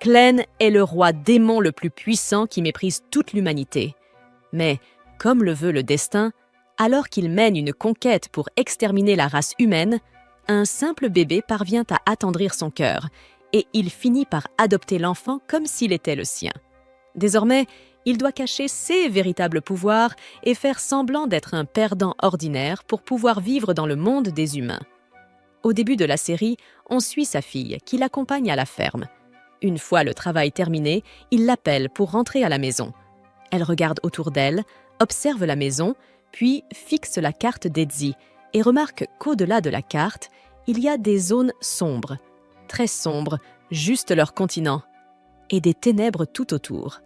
Klen est le roi démon le plus puissant qui méprise toute l'humanité. Mais, comme le veut le destin, alors qu'il mène une conquête pour exterminer la race humaine, un simple bébé parvient à attendrir son cœur, et il finit par adopter l'enfant comme s'il était le sien. Désormais, il doit cacher ses véritables pouvoirs et faire semblant d'être un perdant ordinaire pour pouvoir vivre dans le monde des humains. Au début de la série, on suit sa fille, qui l'accompagne à la ferme. Une fois le travail terminé, il l'appelle pour rentrer à la maison. Elle regarde autour d'elle, observe la maison, puis fixe la carte d'Edzi et remarque qu'au-delà de la carte, il y a des zones sombres, très sombres, juste leur continent, et des ténèbres tout autour.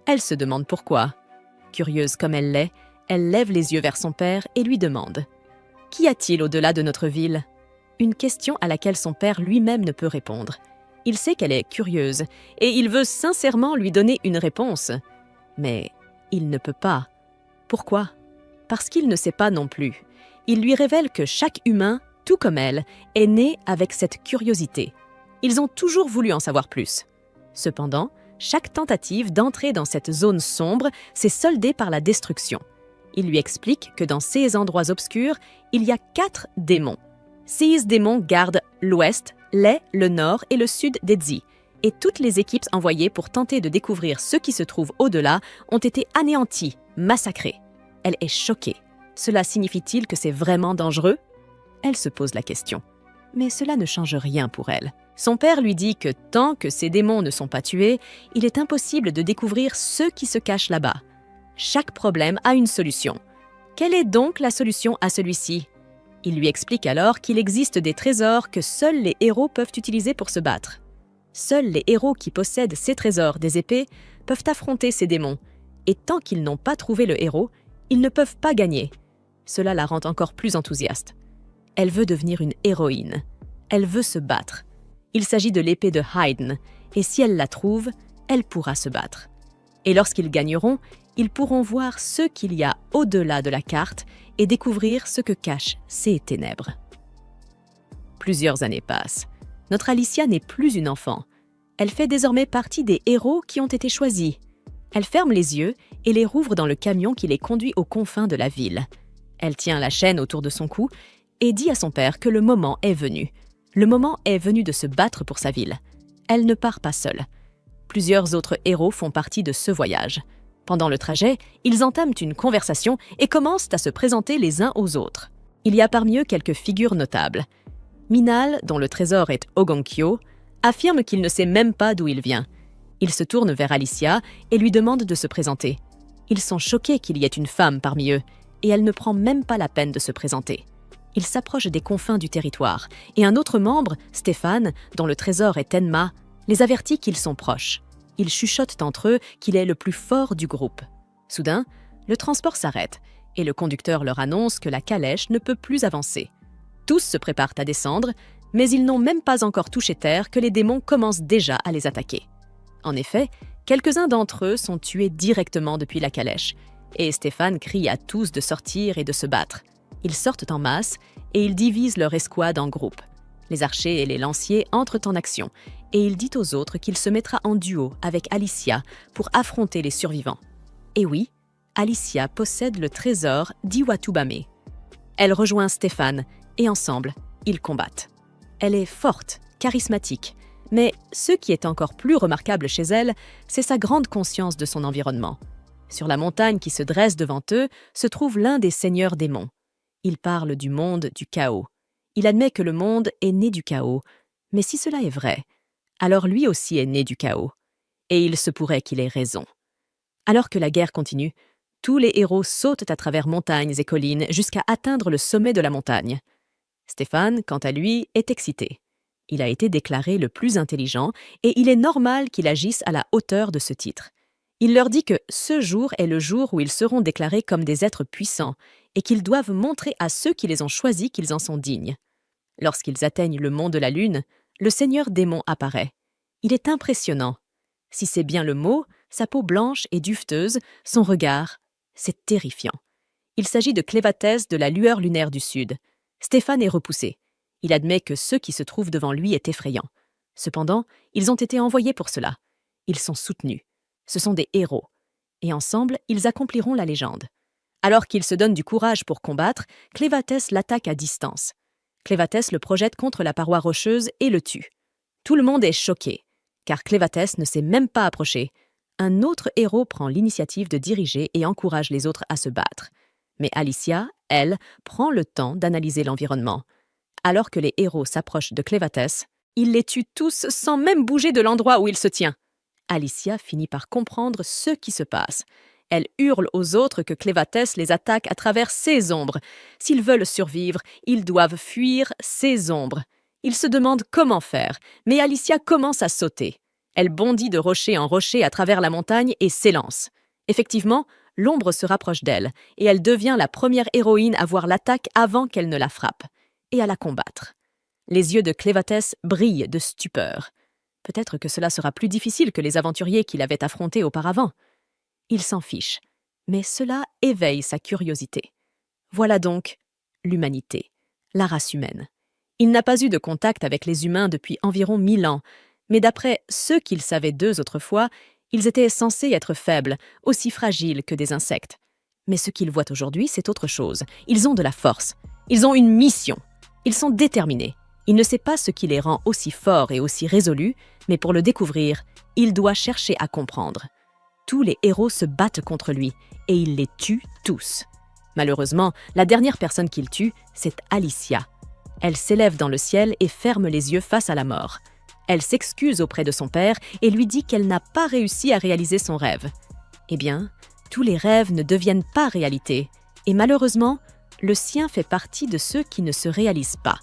Elle se demande pourquoi. Curieuse comme elle l'est, elle lève les yeux vers son père et lui demande « Qu'y a-t-il au-delà de notre ville ?» Une question à laquelle son père lui-même ne peut répondre. Il sait qu'elle est curieuse et il veut sincèrement lui donner une réponse. Mais il ne peut pas. Pourquoi ? Parce qu'il ne sait pas non plus. Il lui révèle que chaque humain, tout comme elle, est né avec cette curiosité. Ils ont toujours voulu en savoir plus. Cependant, chaque tentative d'entrer dans cette zone sombre s'est soldée par la destruction. Il lui explique que dans ces endroits obscurs, il y a 4 démons. 6 démons gardent l'ouest, l'est, le nord et le sud d'Edzi, et toutes les équipes envoyées pour tenter de découvrir ce qui se trouve au-delà ont été anéanties, massacrées. Elle est choquée. Cela signifie-t-il que c'est vraiment dangereux ? Elle se pose la question. Mais cela ne change rien pour elle. Son père lui dit que tant que ces démons ne sont pas tués, il est impossible de découvrir ce qui se cache là-bas. Chaque problème a une solution. Quelle est donc la solution à celui-ci ? Il lui explique alors qu'il existe des trésors que seuls les héros peuvent utiliser pour se battre. Seuls les héros qui possèdent ces trésors des épées peuvent affronter ces démons, et tant qu'ils n'ont pas trouvé le héros, ils ne peuvent pas gagner. Cela la rend encore plus enthousiaste. Elle veut devenir une héroïne. Elle veut se battre. Il s'agit de l'épée de Haydn, et si elle la trouve, elle pourra se battre. Et lorsqu'ils gagneront, ils pourront voir ce qu'il y a au-delà de la carte et découvrir ce que cachent ces ténèbres. Plusieurs années passent. Notre Alicia n'est plus une enfant. Elle fait désormais partie des héros qui ont été choisis. Elle ferme les yeux et les rouvre dans le camion qui les conduit aux confins de la ville. Elle tient la chaîne autour de son cou et dit à son père que le moment est venu. Le moment est venu de se battre pour sa ville. Elle ne part pas seule. Plusieurs autres héros font partie de ce voyage. Pendant le trajet, ils entament une conversation et commencent à se présenter les uns aux autres. Il y a parmi eux quelques figures notables. Minal, dont le trésor est Ogonkyo, affirme qu'il ne sait même pas d'où il vient. Il se tourne vers Alicia et lui demande de se présenter. Ils sont choqués qu'il y ait une femme parmi eux, et elle ne prend même pas la peine de se présenter. Il s'approche des confins du territoire, et un autre membre, Stéphane, dont le trésor est Tenma, les avertit qu'ils sont proches. Ils chuchotent entre eux qu'il est le plus fort du groupe. Soudain, le transport s'arrête, et le conducteur leur annonce que la calèche ne peut plus avancer. Tous se préparent à descendre, mais ils n'ont même pas encore touché terre que les démons commencent déjà à les attaquer. En effet, quelques-uns d'entre eux sont tués directement depuis la calèche, et Stéphane crie à tous de sortir et de se battre. Ils sortent en masse et ils divisent leur escouade en groupes. Les archers et les lanciers entrent en action, et il dit aux autres qu'il se mettra en duo avec Alicia pour affronter les survivants. Et oui, Alicia possède le trésor d'Iwatubame. Elle rejoint Stéphane, et ensemble, ils combattent. Elle est forte, charismatique, mais ce qui est encore plus remarquable chez elle, c'est sa grande conscience de son environnement. Sur la montagne qui se dresse devant eux se trouve l'un des seigneurs démons. Il parle du monde du chaos. Il admet que le monde est né du chaos, mais si cela est vrai, alors lui aussi est né du chaos. Et il se pourrait qu'il ait raison. Alors que la guerre continue, tous les héros sautent à travers montagnes et collines jusqu'à atteindre le sommet de la montagne. Stéphane, quant à lui, est excité. Il a été déclaré le plus intelligent et il est normal qu'il agisse à la hauteur de ce titre. Il leur dit que ce jour est le jour où ils seront déclarés comme des êtres puissants et qu'ils doivent montrer à ceux qui les ont choisis qu'ils en sont dignes. Lorsqu'ils atteignent le mont de la Lune, le seigneur démon apparaît. Il est impressionnant. Si c'est bien le mot, sa peau blanche et duveteuse, son regard, c'est terrifiant. Il s'agit de Clévatès de la lueur lunaire du Sud. Stéphane est repoussé. Il admet que ce qui se trouve devant lui est effrayant. Cependant, ils ont été envoyés pour cela. Ils sont soutenus. Ce sont des héros. Et ensemble, ils accompliront la légende. Alors qu'il se donne du courage pour combattre, Clévatès l'attaque à distance. Clévatès le projette contre la paroi rocheuse et le tue. Tout le monde est choqué, car Clévatès ne s'est même pas approché. Un autre héros prend l'initiative de diriger et encourage les autres à se battre. Mais Alicia, elle, prend le temps d'analyser l'environnement. Alors que les héros s'approchent de Clévatès, il les tue tous sans même bouger de l'endroit où il se tient. Alicia finit par comprendre ce qui se passe. Elle hurle aux autres que Clévatès les attaque à travers ses ombres. S'ils veulent survivre, ils doivent fuir ces ombres. Ils se demandent comment faire, mais Alicia commence à sauter. Elle bondit de rocher en rocher à travers la montagne et s'élance. Effectivement, l'ombre se rapproche d'elle, et elle devient la première héroïne à voir l'attaque avant qu'elle ne la frappe, et à la combattre. Les yeux de Clévatès brillent de stupeur. Peut-être que cela sera plus difficile que les aventuriers qu'il avait affrontés auparavant. Il s'en fiche, mais cela éveille sa curiosité. Voilà donc l'humanité, la race humaine. Il n'a pas eu de contact avec les humains depuis environ 1000 ans, mais d'après ceux qu'il savait d'eux autrefois, ils étaient censés être faibles, aussi fragiles que des insectes. Mais ce qu'il voit aujourd'hui, c'est autre chose. Ils ont de la force. Ils ont une mission. Ils sont déterminés. Il ne sait pas ce qui les rend aussi forts et aussi résolus, mais pour le découvrir, il doit chercher à comprendre. Tous les héros se battent contre lui, et il les tue tous. Malheureusement, la dernière personne qu'il tue, c'est Alicia. Elle s'élève dans le ciel et ferme les yeux face à la mort. Elle s'excuse auprès de son père et lui dit qu'elle n'a pas réussi à réaliser son rêve. Eh bien, tous les rêves ne deviennent pas réalité, et malheureusement, le sien fait partie de ceux qui ne se réalisent pas.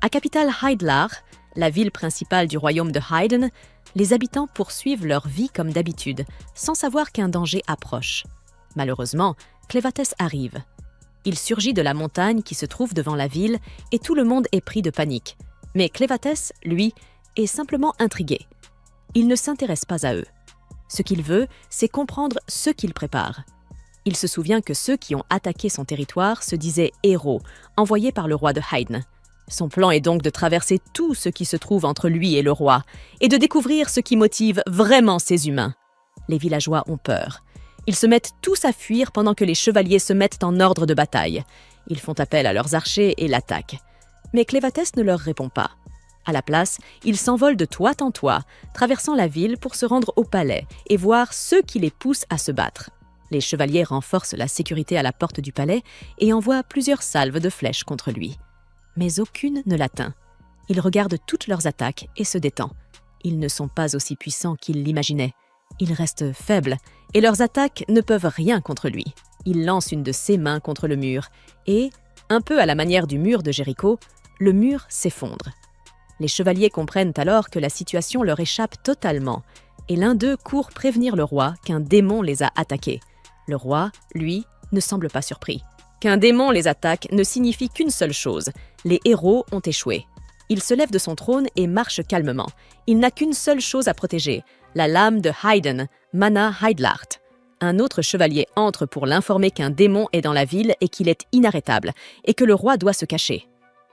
À Capital Hydalar, la ville principale du royaume de Hyden, les habitants poursuivent leur vie comme d'habitude, sans savoir qu'un danger approche. Malheureusement, Clévatès arrive. Il surgit de la montagne qui se trouve devant la ville et tout le monde est pris de panique. Mais Clévatès, lui, est simplement intrigué. Il ne s'intéresse pas à eux. Ce qu'il veut, c'est comprendre ce qu'ils préparent. Il se souvient que ceux qui ont attaqué son territoire se disaient héros, envoyés par le roi de Hyden. Son plan est donc de traverser tout ce qui se trouve entre lui et le roi, et de découvrir ce qui motive vraiment ces humains. Les villageois ont peur. Ils se mettent tous à fuir pendant que les chevaliers se mettent en ordre de bataille. Ils font appel à leurs archers et l'attaquent. Mais Clévatès ne leur répond pas. À la place, ils s'envolent de toit en toit, traversant la ville pour se rendre au palais et voir ceux qui les poussent à se battre. Les chevaliers renforcent la sécurité à la porte du palais et envoient plusieurs salves de flèches contre lui. Mais aucune ne l'atteint. Il regarde toutes leurs attaques et se détend. Ils ne sont pas aussi puissants qu'il l'imaginait. Ils restent faibles et leurs attaques ne peuvent rien contre lui. Il lance une de ses mains contre le mur et, un peu à la manière du mur de Jéricho, le mur s'effondre. Les chevaliers comprennent alors que la situation leur échappe totalement et l'un d'eux court prévenir le roi qu'un démon les a attaqués. Le roi, lui, ne semble pas surpris. Qu'un démon les attaque ne signifie qu'une seule chose, les héros ont échoué. Il se lève de son trône et marche calmement. Il n'a qu'une seule chose à protéger, la lame de Hyden, Mana Hydalar. Un autre chevalier entre pour l'informer qu'un démon est dans la ville et qu'il est inarrêtable, et que le roi doit se cacher.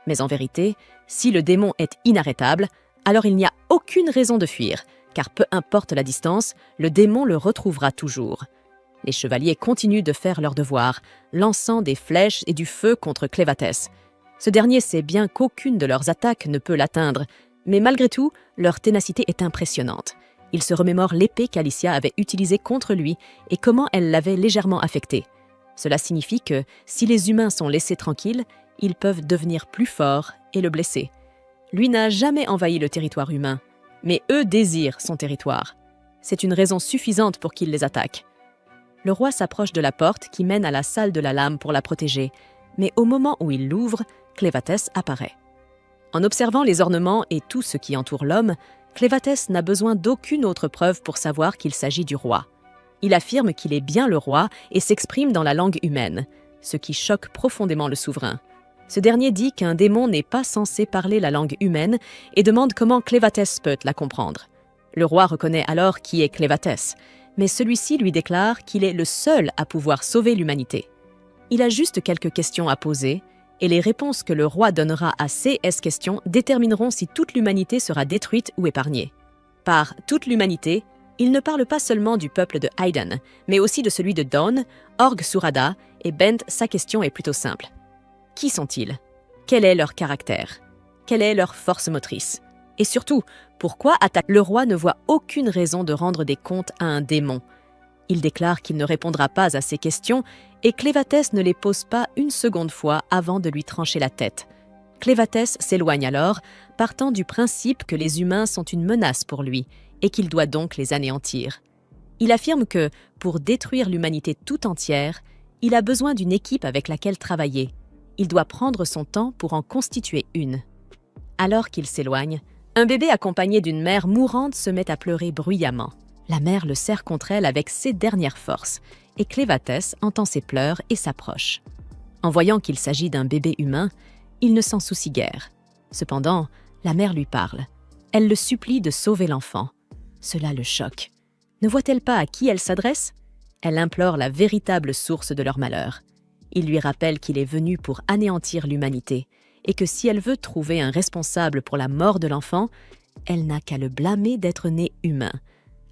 Mais en vérité, si le démon est inarrêtable, alors il n'y a aucune raison de fuir, car peu importe la distance, le démon le retrouvera toujours. Les chevaliers continuent de faire leur devoir, lançant des flèches et du feu contre Clévatès. Ce dernier sait bien qu'aucune de leurs attaques ne peut l'atteindre, mais malgré tout, leur ténacité est impressionnante. Il se remémore l'épée qu'Alicia avait utilisée contre lui et comment elle l'avait légèrement affecté. Cela signifie que, si les humains sont laissés tranquilles, ils peuvent devenir plus forts et le blesser. Lui n'a jamais envahi le territoire humain, mais eux désirent son territoire. C'est une raison suffisante pour qu'il les attaque. Le roi s'approche de la porte qui mène à la salle de la lame pour la protéger, mais au moment où il l'ouvre, Clévatès apparaît. En observant les ornements et tout ce qui entoure l'homme, Clévatès n'a besoin d'aucune autre preuve pour savoir qu'il s'agit du roi. Il affirme qu'il est bien le roi et s'exprime dans la langue humaine, ce qui choque profondément le souverain. Ce dernier dit qu'un démon n'est pas censé parler la langue humaine et demande comment Clévatès peut la comprendre. Le roi reconnaît alors qui est Clévatès, mais celui-ci lui déclare qu'il est le seul à pouvoir sauver l'humanité. Il a juste quelques questions à poser et les réponses que le roi donnera à CS questions détermineront si toute l'humanité sera détruite ou épargnée. Par toute l'humanité, il ne parle pas seulement du peuple de Haydn, mais aussi de celui de Dawn, Org Surada, et Bent, sa question est plutôt simple. Qui sont-ils? Quel est leur caractère? Quelle est leur force motrice? Et surtout, pourquoi le roi ne voit aucune raison de rendre des comptes à un démon? Il déclare qu'il ne répondra pas à ces questions et Clévatès ne les pose pas une seconde fois avant de lui trancher la tête. Clévatès s'éloigne alors, partant du principe que les humains sont une menace pour lui et qu'il doit donc les anéantir. Il affirme que, pour détruire l'humanité tout entière, il a besoin d'une équipe avec laquelle travailler. Il doit prendre son temps pour en constituer une. Alors qu'il s'éloigne, un bébé accompagné d'une mère mourante se met à pleurer bruyamment. La mère le serre contre elle avec ses dernières forces, et Clévatès entend ses pleurs et s'approche. En voyant qu'il s'agit d'un bébé humain, il ne s'en soucie guère. Cependant, la mère lui parle. Elle le supplie de sauver l'enfant. Cela le choque. Ne voit-elle pas à qui elle s'adresse? Elle implore la véritable source de leur malheur. Il lui rappelle qu'il est venu pour anéantir l'humanité, et que si elle veut trouver un responsable pour la mort de l'enfant, elle n'a qu'à le blâmer d'être né humain.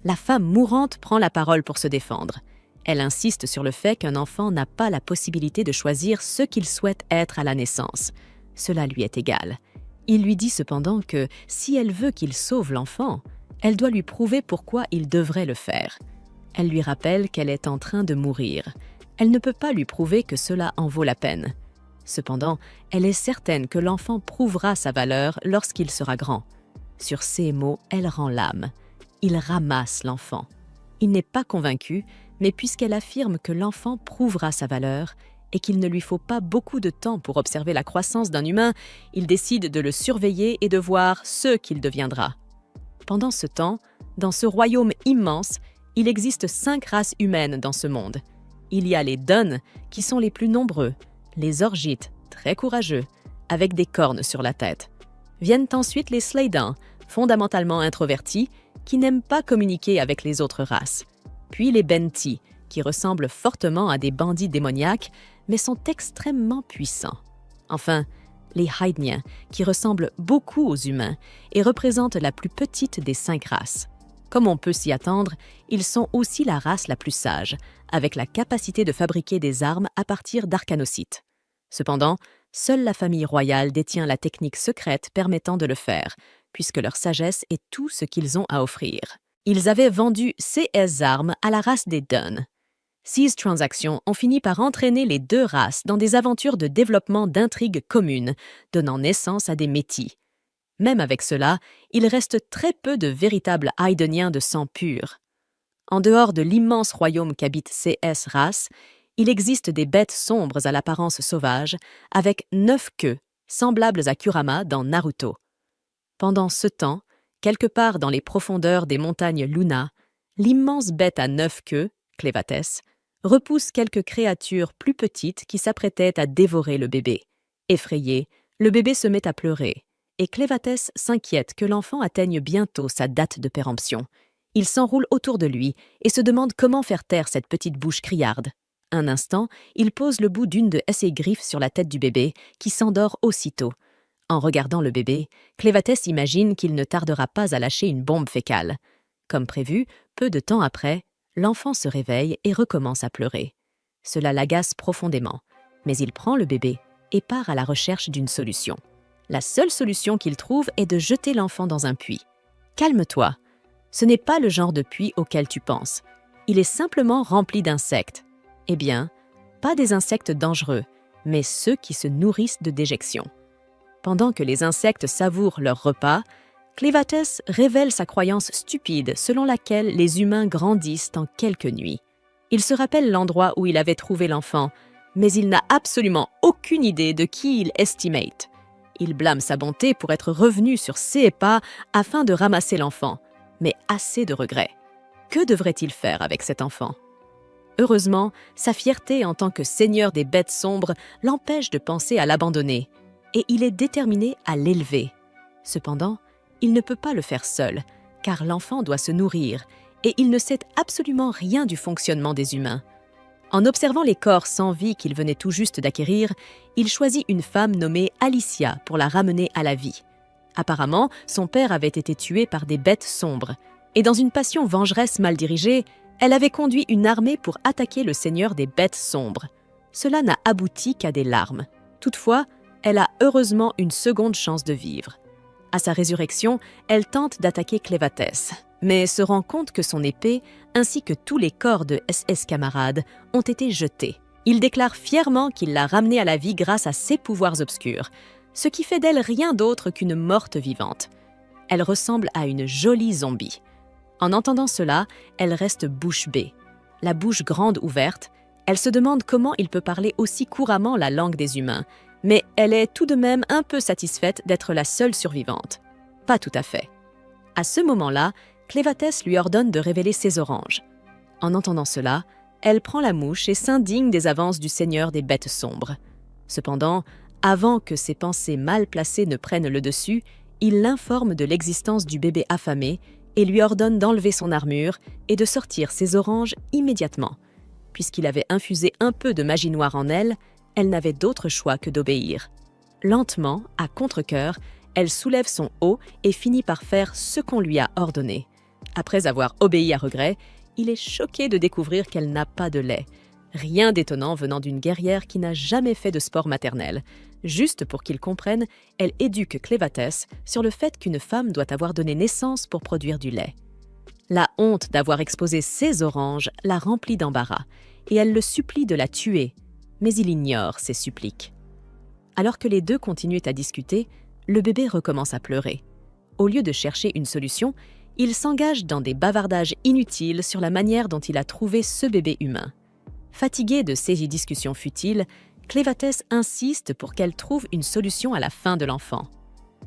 La femme mourante prend la parole pour se défendre. Elle insiste sur le fait qu'un enfant n'a pas la possibilité de choisir ce qu'il souhaite être à la naissance. Cela lui est égal. Il lui dit cependant que, si elle veut qu'il sauve l'enfant, elle doit lui prouver pourquoi il devrait le faire. Elle lui rappelle qu'elle est en train de mourir. Elle ne peut pas lui prouver que cela en vaut la peine. Cependant, elle est certaine que l'enfant prouvera sa valeur lorsqu'il sera grand. Sur ces mots, elle rend l'âme. Il ramasse l'enfant. Il n'est pas convaincu, mais puisqu'elle affirme que l'enfant prouvera sa valeur et qu'il ne lui faut pas beaucoup de temps pour observer la croissance d'un humain, il décide de le surveiller et de voir ce qu'il deviendra. Pendant ce temps, dans ce royaume immense, il existe 5 races humaines dans ce monde. Il y a les Dun, qui sont les plus nombreux, les Orgites, très courageux, avec des cornes sur la tête. Viennent ensuite les Slaydins, fondamentalement introvertis, qui n'aiment pas communiquer avec les autres races. Puis les Benti, qui ressemblent fortement à des bandits démoniaques, mais sont extrêmement puissants. Enfin, les Haydniens, qui ressemblent beaucoup aux humains et représentent la plus petite des 5 races. Comme on peut s'y attendre, ils sont aussi la race la plus sage, avec la capacité de fabriquer des armes à partir d'arcanocytes. Cependant, seule la famille royale détient la technique secrète permettant de le faire, puisque leur sagesse est tout ce qu'ils ont à offrir. Ils avaient vendu ces armes à la race des Dun. Ces transactions ont fini par entraîner les 2 races dans des aventures de développement d'intrigues communes, donnant naissance à des métis. Même avec cela, il reste très peu de véritables Haydniens de sang pur. En dehors de l'immense royaume qu'habite CS race, il existe des bêtes sombres à l'apparence sauvage, avec 9 queues, semblables à Kurama dans Naruto. Pendant ce temps, quelque part dans les profondeurs des montagnes Luna, l'immense bête à 9 queues, Clévatès, repousse quelques créatures plus petites qui s'apprêtaient à dévorer le bébé. Effrayé, le bébé se met à pleurer, et Clévatès s'inquiète que l'enfant atteigne bientôt sa date de péremption. Il s'enroule autour de lui et se demande comment faire taire cette petite bouche criarde. Un instant, il pose le bout d'une de ses griffes sur la tête du bébé, qui s'endort aussitôt. En regardant le bébé, Clévatès imagine qu'il ne tardera pas à lâcher une bombe fécale. Comme prévu, peu de temps après, l'enfant se réveille et recommence à pleurer. Cela l'agace profondément, mais il prend le bébé et part à la recherche d'une solution. La seule solution qu'il trouve est de jeter l'enfant dans un puits. Calme-toi. Ce n'est pas le genre de puits auquel tu penses. Il est simplement rempli d'insectes. Eh bien, pas des insectes dangereux, mais ceux qui se nourrissent de déjections. Pendant que les insectes savourent leur repas, Clévatès révèle sa croyance stupide selon laquelle les humains grandissent en quelques nuits. Il se rappelle l'endroit où il avait trouvé l'enfant, mais il n'a absolument aucune idée de qui il estimate. Il blâme sa bonté pour être revenu sur ses pas afin de ramasser l'enfant, mais assez de regrets. Que devrait-il faire avec cet enfant? Heureusement, sa fierté en tant que seigneur des bêtes sombres l'empêche de penser à l'abandonner, et il est déterminé à l'élever. Cependant, il ne peut pas le faire seul, car l'enfant doit se nourrir, et il ne sait absolument rien du fonctionnement des humains. En observant les corps sans vie qu'il venait tout juste d'acquérir, il choisit une femme nommée Alicia pour la ramener à la vie. Apparemment, son père avait été tué par des bêtes sombres, et dans une passion vengeresse mal dirigée, elle avait conduit une armée pour attaquer le seigneur des bêtes sombres. Cela n'a abouti qu'à des larmes. Toutefois, elle a heureusement une seconde chance de vivre. À sa résurrection, elle tente d'attaquer Clévatès, mais se rend compte que son épée, ainsi que tous les corps de SS camarades, ont été jetés. Il déclare fièrement qu'il l'a ramenée à la vie grâce à ses pouvoirs obscurs, ce qui fait d'elle rien d'autre qu'une morte vivante. Elle ressemble à une jolie zombie. En entendant cela, elle reste bouche bée. La bouche grande ouverte, elle se demande comment il peut parler aussi couramment la langue des humains, mais elle est tout de même un peu satisfaite d'être la seule survivante. Pas tout à fait. À ce moment-là, Clévatès lui ordonne de révéler ses oranges. En entendant cela, elle prend la mouche et s'indigne des avances du seigneur des bêtes sombres. Cependant, avant que ses pensées mal placées ne prennent le dessus, il l'informe de l'existence du bébé affamé et lui ordonne d'enlever son armure et de sortir ses oranges immédiatement. Puisqu'il avait infusé un peu de magie noire en elle, elle n'avait d'autre choix que d'obéir. Lentement, à contre-cœur, elle soulève son haut et finit par faire ce qu'on lui a ordonné. Après avoir obéi à regret, il est choqué de découvrir qu'elle n'a pas de lait. Rien d'étonnant venant d'une guerrière qui n'a jamais fait de sport maternel. Juste pour qu'il comprenne, elle éduque Clévatès sur le fait qu'une femme doit avoir donné naissance pour produire du lait. La honte d'avoir exposé ses oranges la remplit d'embarras, et elle le supplie de la tuer, mais il ignore ses suppliques. Alors que les deux continuent à discuter, le bébé recommence à pleurer. Au lieu de chercher une solution, il s'engage dans des bavardages inutiles sur la manière dont il a trouvé ce bébé humain. Fatigué de ces discussions futiles, Clévatès insiste pour qu'elle trouve une solution à la fin de l'enfant.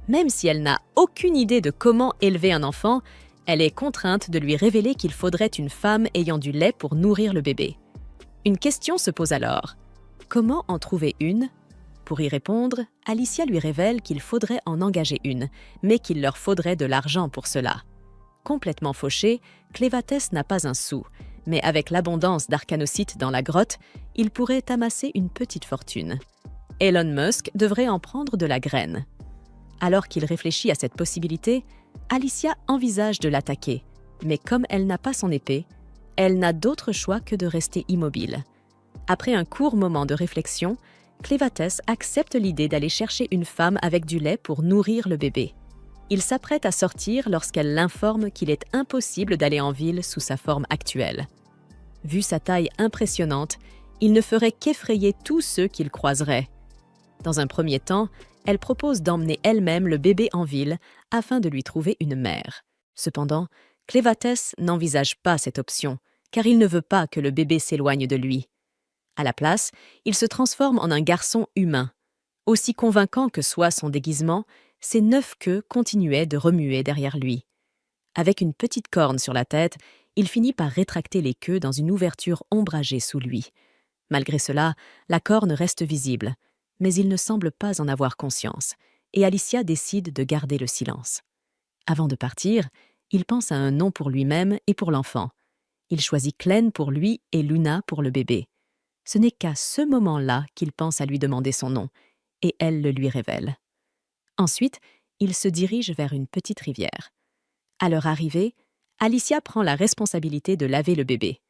Même si elle n'a aucune idée de comment élever un enfant, elle est contrainte de lui révéler qu'il faudrait une femme ayant du lait pour nourrir le bébé. Une question se pose alors. Comment en trouver une ? Pour y répondre, Alicia lui révèle qu'il faudrait en engager une, mais qu'il leur faudrait de l'argent pour cela. Complètement fauché, Clévatès n'a pas un sou, mais avec l'abondance d'arcanocytes dans la grotte, il pourrait amasser une petite fortune. Elon Musk devrait en prendre de la graine. Alors qu'il réfléchit à cette possibilité, Alicia envisage de l'attaquer, mais comme elle n'a pas son épée, elle n'a d'autre choix que de rester immobile. Après un court moment de réflexion, Clévatès accepte l'idée d'aller chercher une femme avec du lait pour nourrir le bébé. Il s'apprête à sortir lorsqu'elle l'informe qu'il est impossible d'aller en ville sous sa forme actuelle. Vu sa taille impressionnante, il ne ferait qu'effrayer tous ceux qu'il croiserait. Dans un premier temps, elle propose d'emmener elle-même le bébé en ville afin de lui trouver une mère. Cependant, Clévatès n'envisage pas cette option, car il ne veut pas que le bébé s'éloigne de lui. À la place, il se transforme en un garçon humain. Aussi convaincant que soit son déguisement, ses 9 queues continuaient de remuer derrière lui. Avec une petite corne sur la tête, il finit par rétracter les queues dans une ouverture ombragée sous lui. Malgré cela, la corne reste visible, mais il ne semble pas en avoir conscience, et Alicia décide de garder le silence. Avant de partir, il pense à un nom pour lui-même et pour l'enfant. Il choisit Clène pour lui et Luna pour le bébé. Ce n'est qu'à ce moment-là qu'il pense à lui demander son nom, et elle le lui révèle. Ensuite, il se dirige vers une petite rivière. À leur arrivée, Alicia prend la responsabilité de laver le bébé.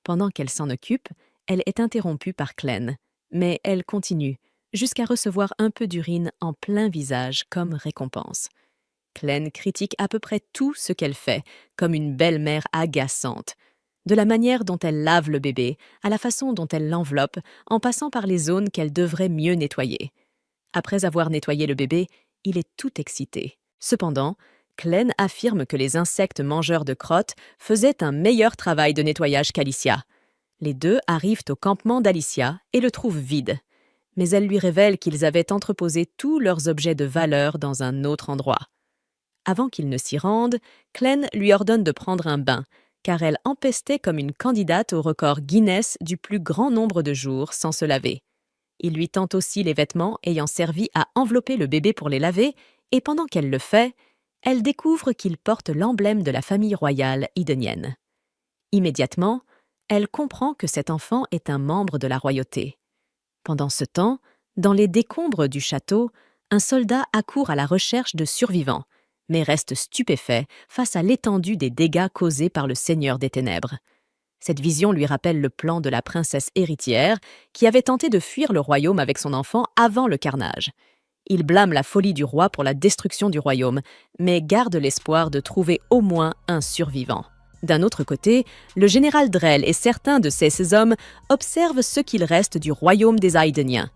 Pendant qu'elle s'en occupe, elle est interrompue par Clène, mais elle continue, jusqu'à recevoir un peu d'urine en plein visage comme récompense. Clène critique à peu près tout ce qu'elle fait, comme une belle-mère agaçante. De la manière dont elle lave le bébé, à la façon dont elle l'enveloppe, en passant par les zones qu'elle devrait mieux nettoyer. Après avoir nettoyé le bébé, il est tout excité. Cependant, Clène affirme que les insectes mangeurs de crottes faisaient un meilleur travail de nettoyage qu'Alicia. Les deux arrivent au campement d'Alicia et le trouvent vide. Mais elle lui révèle qu'ils avaient entreposé tous leurs objets de valeur dans un autre endroit. Avant qu'ils ne s'y rendent, Clène lui ordonne de prendre un bain, car elle empestait comme une candidate au record Guinness du plus grand nombre de jours sans se laver. Il lui tend aussi les vêtements ayant servi à envelopper le bébé pour les laver, et pendant qu'elle le fait, elle découvre qu'il porte l'emblème de la famille royale idonienne. Immédiatement, Elle comprend que cet enfant est un membre de la royauté. Pendant ce temps, dans les décombres du château, un soldat accourt à la recherche de survivants, mais reste stupéfait face à l'étendue des dégâts causés par le Seigneur des Ténèbres. Cette vision lui rappelle le plan de la princesse héritière qui avait tenté de fuir le royaume avec son enfant avant le carnage. Il blâme la folie du roi pour la destruction du royaume, mais garde l'espoir de trouver au moins un survivant. D'un autre côté, le général Drell et certains de ses hommes observent ce qu'il reste du royaume des Aïdeniens.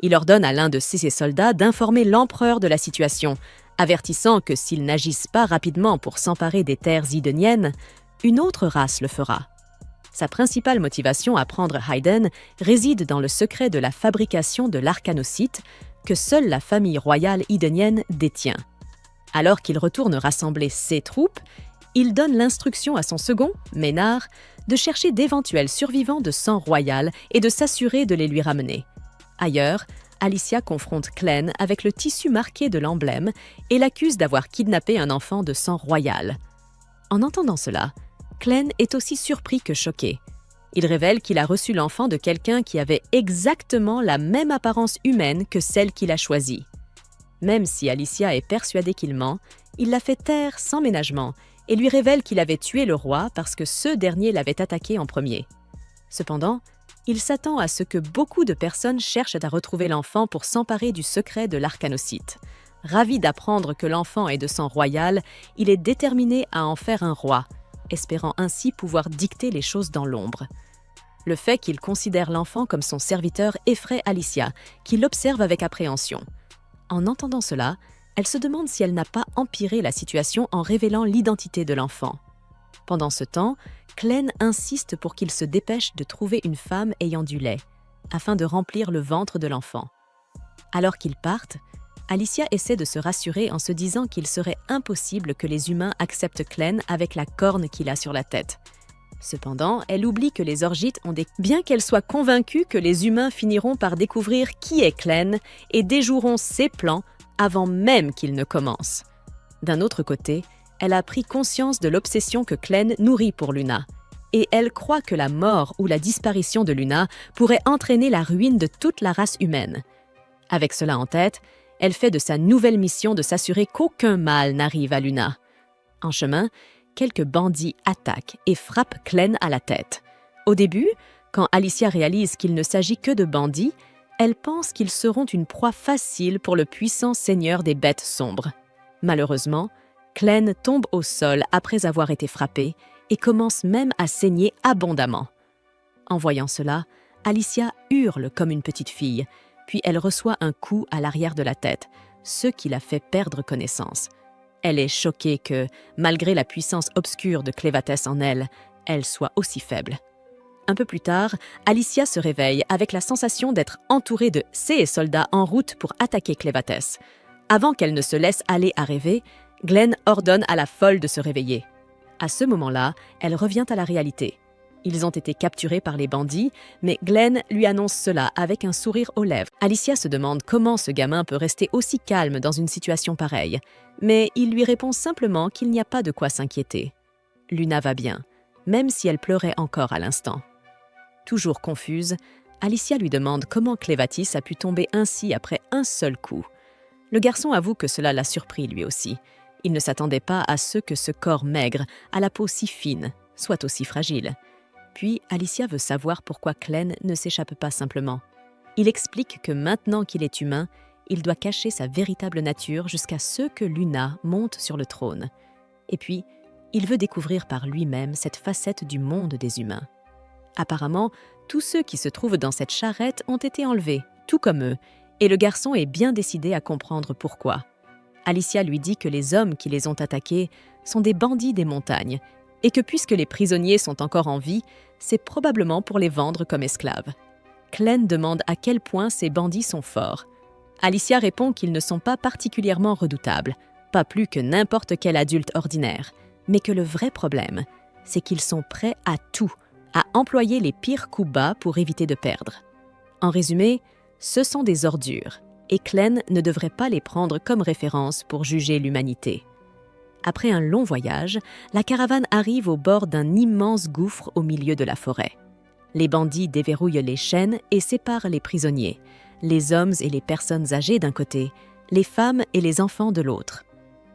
Il ordonne à l'un de ses soldats d'informer l'empereur de la situation, avertissant que s'ils n'agissent pas rapidement pour s'emparer des terres ideniennes, une autre race le fera. Sa principale motivation à prendre Hayden réside dans le secret de la fabrication de l'arcanocyte que seule la famille royale idenienne détient. Alors qu'il retourne rassembler ses troupes, il donne l'instruction à son second, Ménard, de chercher d'éventuels survivants de sang royal et de s'assurer de les lui ramener. Ailleurs, Alicia confronte Clène avec le tissu marqué de l'emblème et l'accuse d'avoir kidnappé un enfant de sang royal. En entendant cela, Clène est aussi surpris que choqué. Il révèle qu'il a reçu l'enfant de quelqu'un qui avait exactement la même apparence humaine que celle qu'il a choisie. Même si Alicia est persuadée qu'il ment, il la fait taire sans ménagement et lui révèle qu'il avait tué le roi parce que ce dernier l'avait attaqué en premier. Cependant, il s'attend à ce que beaucoup de personnes cherchent à retrouver l'enfant pour s'emparer du secret de l'arcanocyte. Ravi d'apprendre que l'enfant est de sang royal, il est déterminé à en faire un roi, espérant ainsi pouvoir dicter les choses dans l'ombre. Le fait qu'il considère l'enfant comme son serviteur effraie Alicia, qui l'observe avec appréhension. En entendant cela, elle se demande si elle n'a pas empiré la situation en révélant l'identité de l'enfant. Pendant ce temps, Clène insiste pour qu'il se dépêche de trouver une femme ayant du lait, afin de remplir le ventre de l'enfant. Alors qu'ils partent, Alicia essaie de se rassurer en se disant qu'il serait impossible que les humains acceptent Clène avec la corne qu'il a sur la tête. Cependant, elle oublie que les Orgites ont bien qu'elle soit convaincue que les humains finiront par découvrir qui est Clène et déjoueront ses plans avant même qu'ils ne commencent. D'un autre côté, elle a pris conscience de l'obsession que Clène nourrit pour Luna, et elle croit que la mort ou la disparition de Luna pourrait entraîner la ruine de toute la race humaine. Avec cela en tête, elle fait de sa nouvelle mission de s'assurer qu'aucun mal n'arrive à Luna. En chemin, quelques bandits attaquent et frappent Clène à la tête. Au début, quand Alicia réalise qu'il ne s'agit que de bandits, elle pense qu'ils seront une proie facile pour le puissant seigneur des bêtes sombres. Malheureusement, Clène tombe au sol après avoir été frappée et commence même à saigner abondamment. En voyant cela, Alicia hurle comme une petite fille, puis elle reçoit un coup à l'arrière de la tête, ce qui la fait perdre connaissance. Elle est choquée que, malgré la puissance obscure de Clévatès en elle, elle soit aussi faible. Un peu plus tard, Alicia se réveille avec la sensation d'être entourée de ses soldats en route pour attaquer Clévatès. Avant qu'elle ne se laisse aller à rêver, Glenn ordonne à la folle de se réveiller. À ce moment-là, elle revient à la réalité. Ils ont été capturés par les bandits, mais Glenn lui annonce cela avec un sourire aux lèvres. Alicia se demande comment ce gamin peut rester aussi calme dans une situation pareille, mais il lui répond simplement qu'il n'y a pas de quoi s'inquiéter. Luna va bien, même si elle pleurait encore à l'instant. Toujours confuse, Alicia lui demande comment Clévatis a pu tomber ainsi après un seul coup. Le garçon avoue que cela l'a surpris lui aussi. Il ne s'attendait pas à ce que ce corps maigre, à la peau si fine, soit aussi fragile. Puis Alicia veut savoir pourquoi Clène ne s'échappe pas simplement. Il explique que maintenant qu'il est humain, il doit cacher sa véritable nature jusqu'à ce que Luna monte sur le trône. Et puis, il veut découvrir par lui-même cette facette du monde des humains. Apparemment, tous ceux qui se trouvent dans cette charrette ont été enlevés, tout comme eux, et le garçon est bien décidé à comprendre pourquoi. Alicia lui dit que les hommes qui les ont attaqués sont des bandits des montagnes, et que puisque les prisonniers sont encore en vie, c'est probablement pour les vendre comme esclaves. Clène demande à quel point ces bandits sont forts. Alicia répond qu'ils ne sont pas particulièrement redoutables, pas plus que n'importe quel adulte ordinaire, mais que le vrai problème, c'est qu'ils sont prêts à tout, à employer les pires coups bas pour éviter de perdre. En résumé, ce sont des ordures, et Clène ne devrait pas les prendre comme référence pour juger l'humanité. Après un long voyage, la caravane arrive au bord d'un immense gouffre au milieu de la forêt. Les bandits déverrouillent les chaînes et séparent les prisonniers, les hommes et les personnes âgées d'un côté, les femmes et les enfants de l'autre.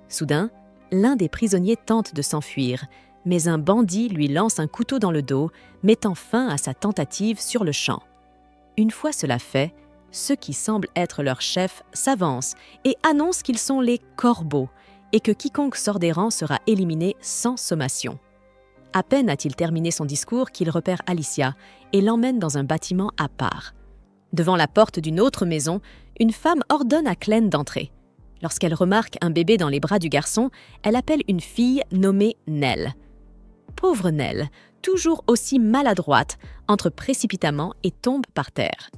Soudain, l'un des prisonniers tente de s'enfuir, mais un bandit lui lance un couteau dans le dos, mettant fin à sa tentative sur le champ. Une fois cela fait, ceux qui semblent être leurs chefs s'avancent et annoncent qu'ils sont les corbeaux et que quiconque sort des rangs sera éliminé sans sommation. À peine a-t-il terminé son discours qu'il repère Alicia et l'emmène dans un bâtiment à part. Devant la porte d'une autre maison, une femme ordonne à Clem d'entrer. Lorsqu'elle remarque un bébé dans les bras du garçon, elle appelle une fille nommée Nell. Pauvre Nell, toujours aussi maladroite, entre précipitamment et tombe par terre.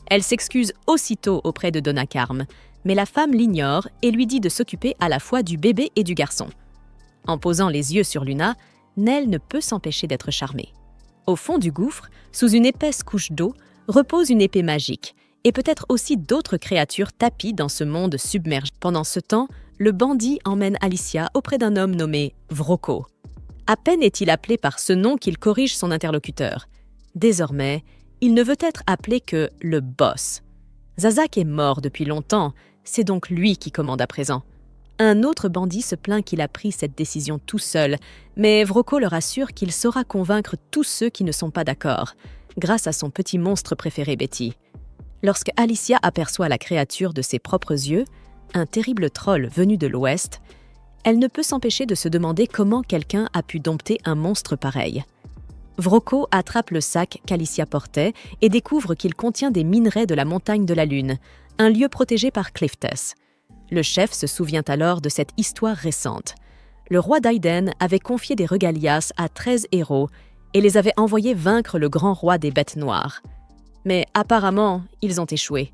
Elle s'excuse aussitôt auprès de Donna Carm, mais la femme l'ignore et lui dit de s'occuper à la fois du bébé et du garçon. En posant les yeux sur Luna, Nell ne peut s'empêcher d'être charmée. Au fond du gouffre, sous une épaisse couche d'eau, repose une épée magique, et peut-être aussi d'autres créatures tapies dans ce monde submergé. Pendant ce temps, le bandit emmène Alicia auprès d'un homme nommé Vrocko. À peine est-il appelé par ce nom qu'il corrige son interlocuteur. Désormais, il ne veut être appelé que le boss. Zazak est mort depuis longtemps, c'est donc lui qui commande à présent. Un autre bandit se plaint qu'il a pris cette décision tout seul, mais Vrocko leur assure qu'il saura convaincre tous ceux qui ne sont pas d'accord, grâce à son petit monstre préféré Betty. Lorsque Alicia aperçoit la créature de ses propres yeux, un terrible troll venu de l'Ouest, elle ne peut s'empêcher de se demander comment quelqu'un a pu dompter un monstre pareil. Vrocko attrape le sac qu'Alicia portait et découvre qu'il contient des minerais de la montagne de la Lune, un lieu protégé par Cliftes. Le chef se souvient alors de cette histoire récente. Le roi d'Aiden avait confié des regalias à 13 héros et les avait envoyés vaincre le grand roi des bêtes noires. Mais apparemment, ils ont échoué.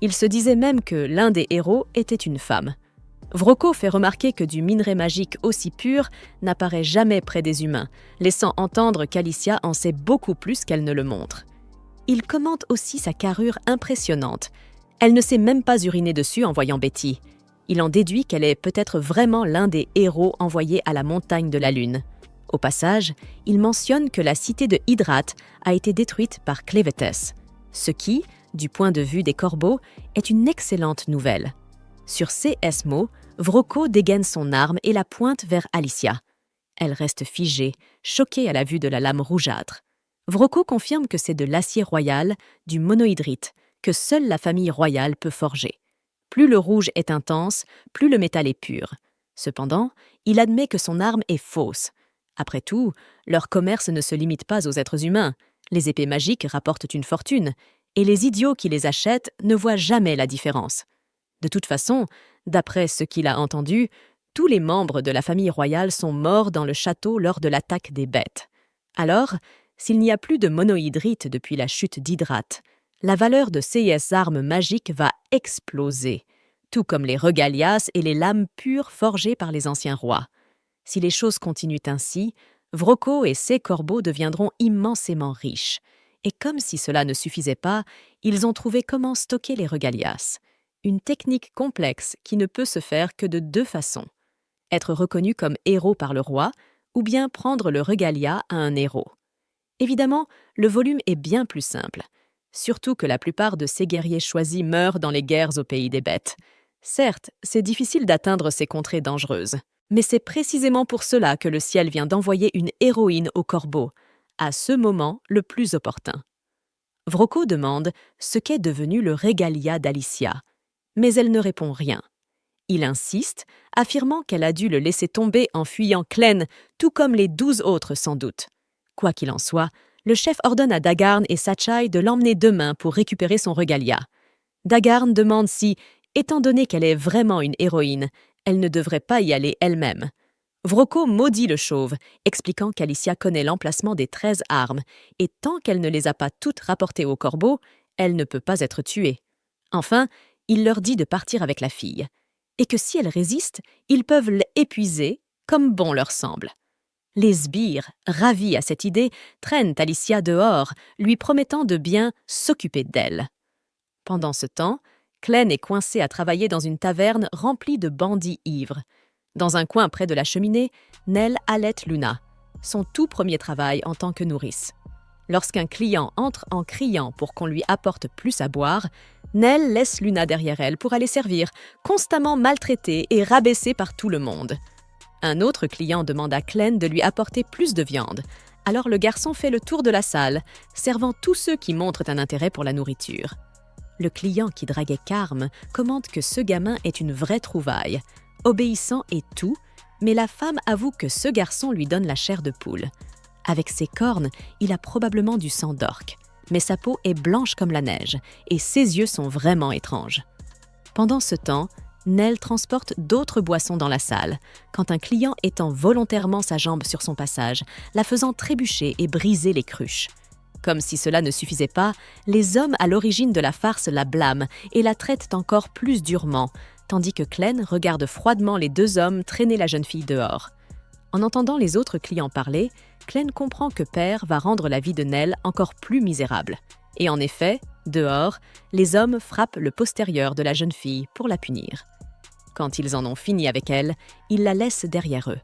Il se disait même que l'un des héros était une femme. Vrocko fait remarquer que du minerai magique aussi pur n'apparaît jamais près des humains, laissant entendre qu'Alicia en sait beaucoup plus qu'elle ne le montre. Il commente aussi sa carrure impressionnante. Elle ne s'est même pas urinée dessus en voyant Betty. Il en déduit qu'elle est peut-être vraiment l'un des héros envoyés à la montagne de la Lune. Au passage, il mentionne que la cité de Hydrate a été détruite par Clevetes, ce qui, du point de vue des corbeaux, est une excellente nouvelle. Sur ces mots, Vrocko dégaine son arme et la pointe vers Alicia. Elle reste figée, choquée à la vue de la lame rougeâtre. Vrocko confirme que c'est de l'acier royal, du monohydrite, que seule la famille royale peut forger. Plus le rouge est intense, plus le métal est pur. Cependant, il admet que son arme est fausse. Après tout, leur commerce ne se limite pas aux êtres humains. Les épées magiques rapportent une fortune, et les idiots qui les achètent ne voient jamais la différence. De toute façon, d'après ce qu'il a entendu, tous les membres de la famille royale sont morts dans le château lors de l'attaque des bêtes. Alors, s'il n'y a plus de monohydrite depuis la chute d'Hydrate, la valeur de ces armes magiques va exploser, tout comme les regalias et les lames pures forgées par les anciens rois. Si les choses continuent ainsi, Vrocko et ses corbeaux deviendront immensément riches. Et comme si cela ne suffisait pas, ils ont trouvé comment stocker les regalias. Une technique complexe qui ne peut se faire que de deux façons. Être reconnu comme héros par le roi, ou bien prendre le regalia à un héros. Évidemment, le volume est bien plus simple. Surtout que la plupart de ces guerriers choisis meurent dans les guerres au pays des bêtes. Certes, c'est difficile d'atteindre ces contrées dangereuses. Mais c'est précisément pour cela que le ciel vient d'envoyer une héroïne au corbeau, à ce moment le plus opportun. Vrocko demande ce qu'est devenu le regalia d'Alicia, mais elle ne répond rien. Il insiste, affirmant qu'elle a dû le laisser tomber en fuyant Clem, tout comme les 12 autres sans doute. Quoi qu'il en soit, le chef ordonne à Dagarn et Satchai de l'emmener demain pour récupérer son regalia. Dagarn demande si, étant donné qu'elle est vraiment une héroïne, elle ne devrait pas y aller elle-même. Vrocko maudit le chauve, expliquant qu'Alicia connaît l'emplacement des 13 armes, et tant qu'elle ne les a pas toutes rapportées au corbeau, elle ne peut pas être tuée. Enfin, il leur dit de partir avec la fille, et que si elle résiste, ils peuvent l'épuiser comme bon leur semble. Les sbires, ravis à cette idée, traînent Alicia dehors, lui promettant de bien s'occuper d'elle. Pendant ce temps, Clem est coincé à travailler dans une taverne remplie de bandits ivres. Dans un coin près de la cheminée, Nell allaite Luna, son tout premier travail en tant que nourrice. Lorsqu'un client entre en criant pour qu'on lui apporte plus à boire, Nell laisse Luna derrière elle pour aller servir, constamment maltraitée et rabaissée par tout le monde. Un autre client demande à Clem de lui apporter plus de viande. Alors le garçon fait le tour de la salle, servant tous ceux qui montrent un intérêt pour la nourriture. Le client qui draguait Carm commente que ce gamin est une vraie trouvaille, obéissant et tout, mais la femme avoue que ce garçon lui donne la chair de poule. Avec ses cornes, il a probablement du sang d'orque, mais sa peau est blanche comme la neige et ses yeux sont vraiment étranges. Pendant ce temps, Nell transporte d'autres boissons dans la salle, quand un client étend volontairement sa jambe sur son passage, la faisant trébucher et briser les cruches. Comme si cela ne suffisait pas, les hommes à l'origine de la farce la blâment et la traitent encore plus durement, tandis que Clem regarde froidement les deux hommes traîner la jeune fille dehors. En entendant les autres clients parler, Clem comprend que Père va rendre la vie de Nell encore plus misérable. Et en effet, dehors, les hommes frappent le postérieur de la jeune fille pour la punir. Quand ils en ont fini avec elle, ils la laissent derrière eux.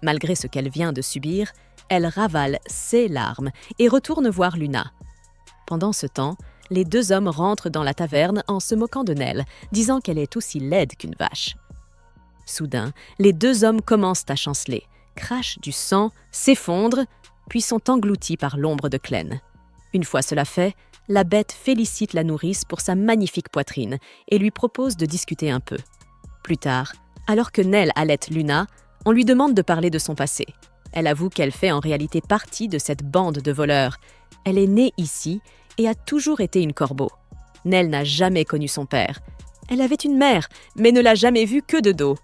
Malgré ce qu'elle vient de subir, elle ravale ses larmes et retourne voir Luna. Pendant ce temps, les deux hommes rentrent dans la taverne en se moquant de Nell, disant qu'elle est aussi laide qu'une vache. Soudain, les deux hommes commencent à chanceler, crachent du sang, s'effondrent, puis sont engloutis par l'ombre de Clem. Une fois cela fait, la bête félicite la nourrice pour sa magnifique poitrine et lui propose de discuter un peu. Plus tard, alors que Nell allaite Luna, on lui demande de parler de son passé. Elle avoue qu'elle fait en réalité partie de cette bande de voleurs. Elle est née ici et a toujours été une corbeau. Nell n'a jamais connu son père. Elle avait une mère, mais ne l'a jamais vue que de dos.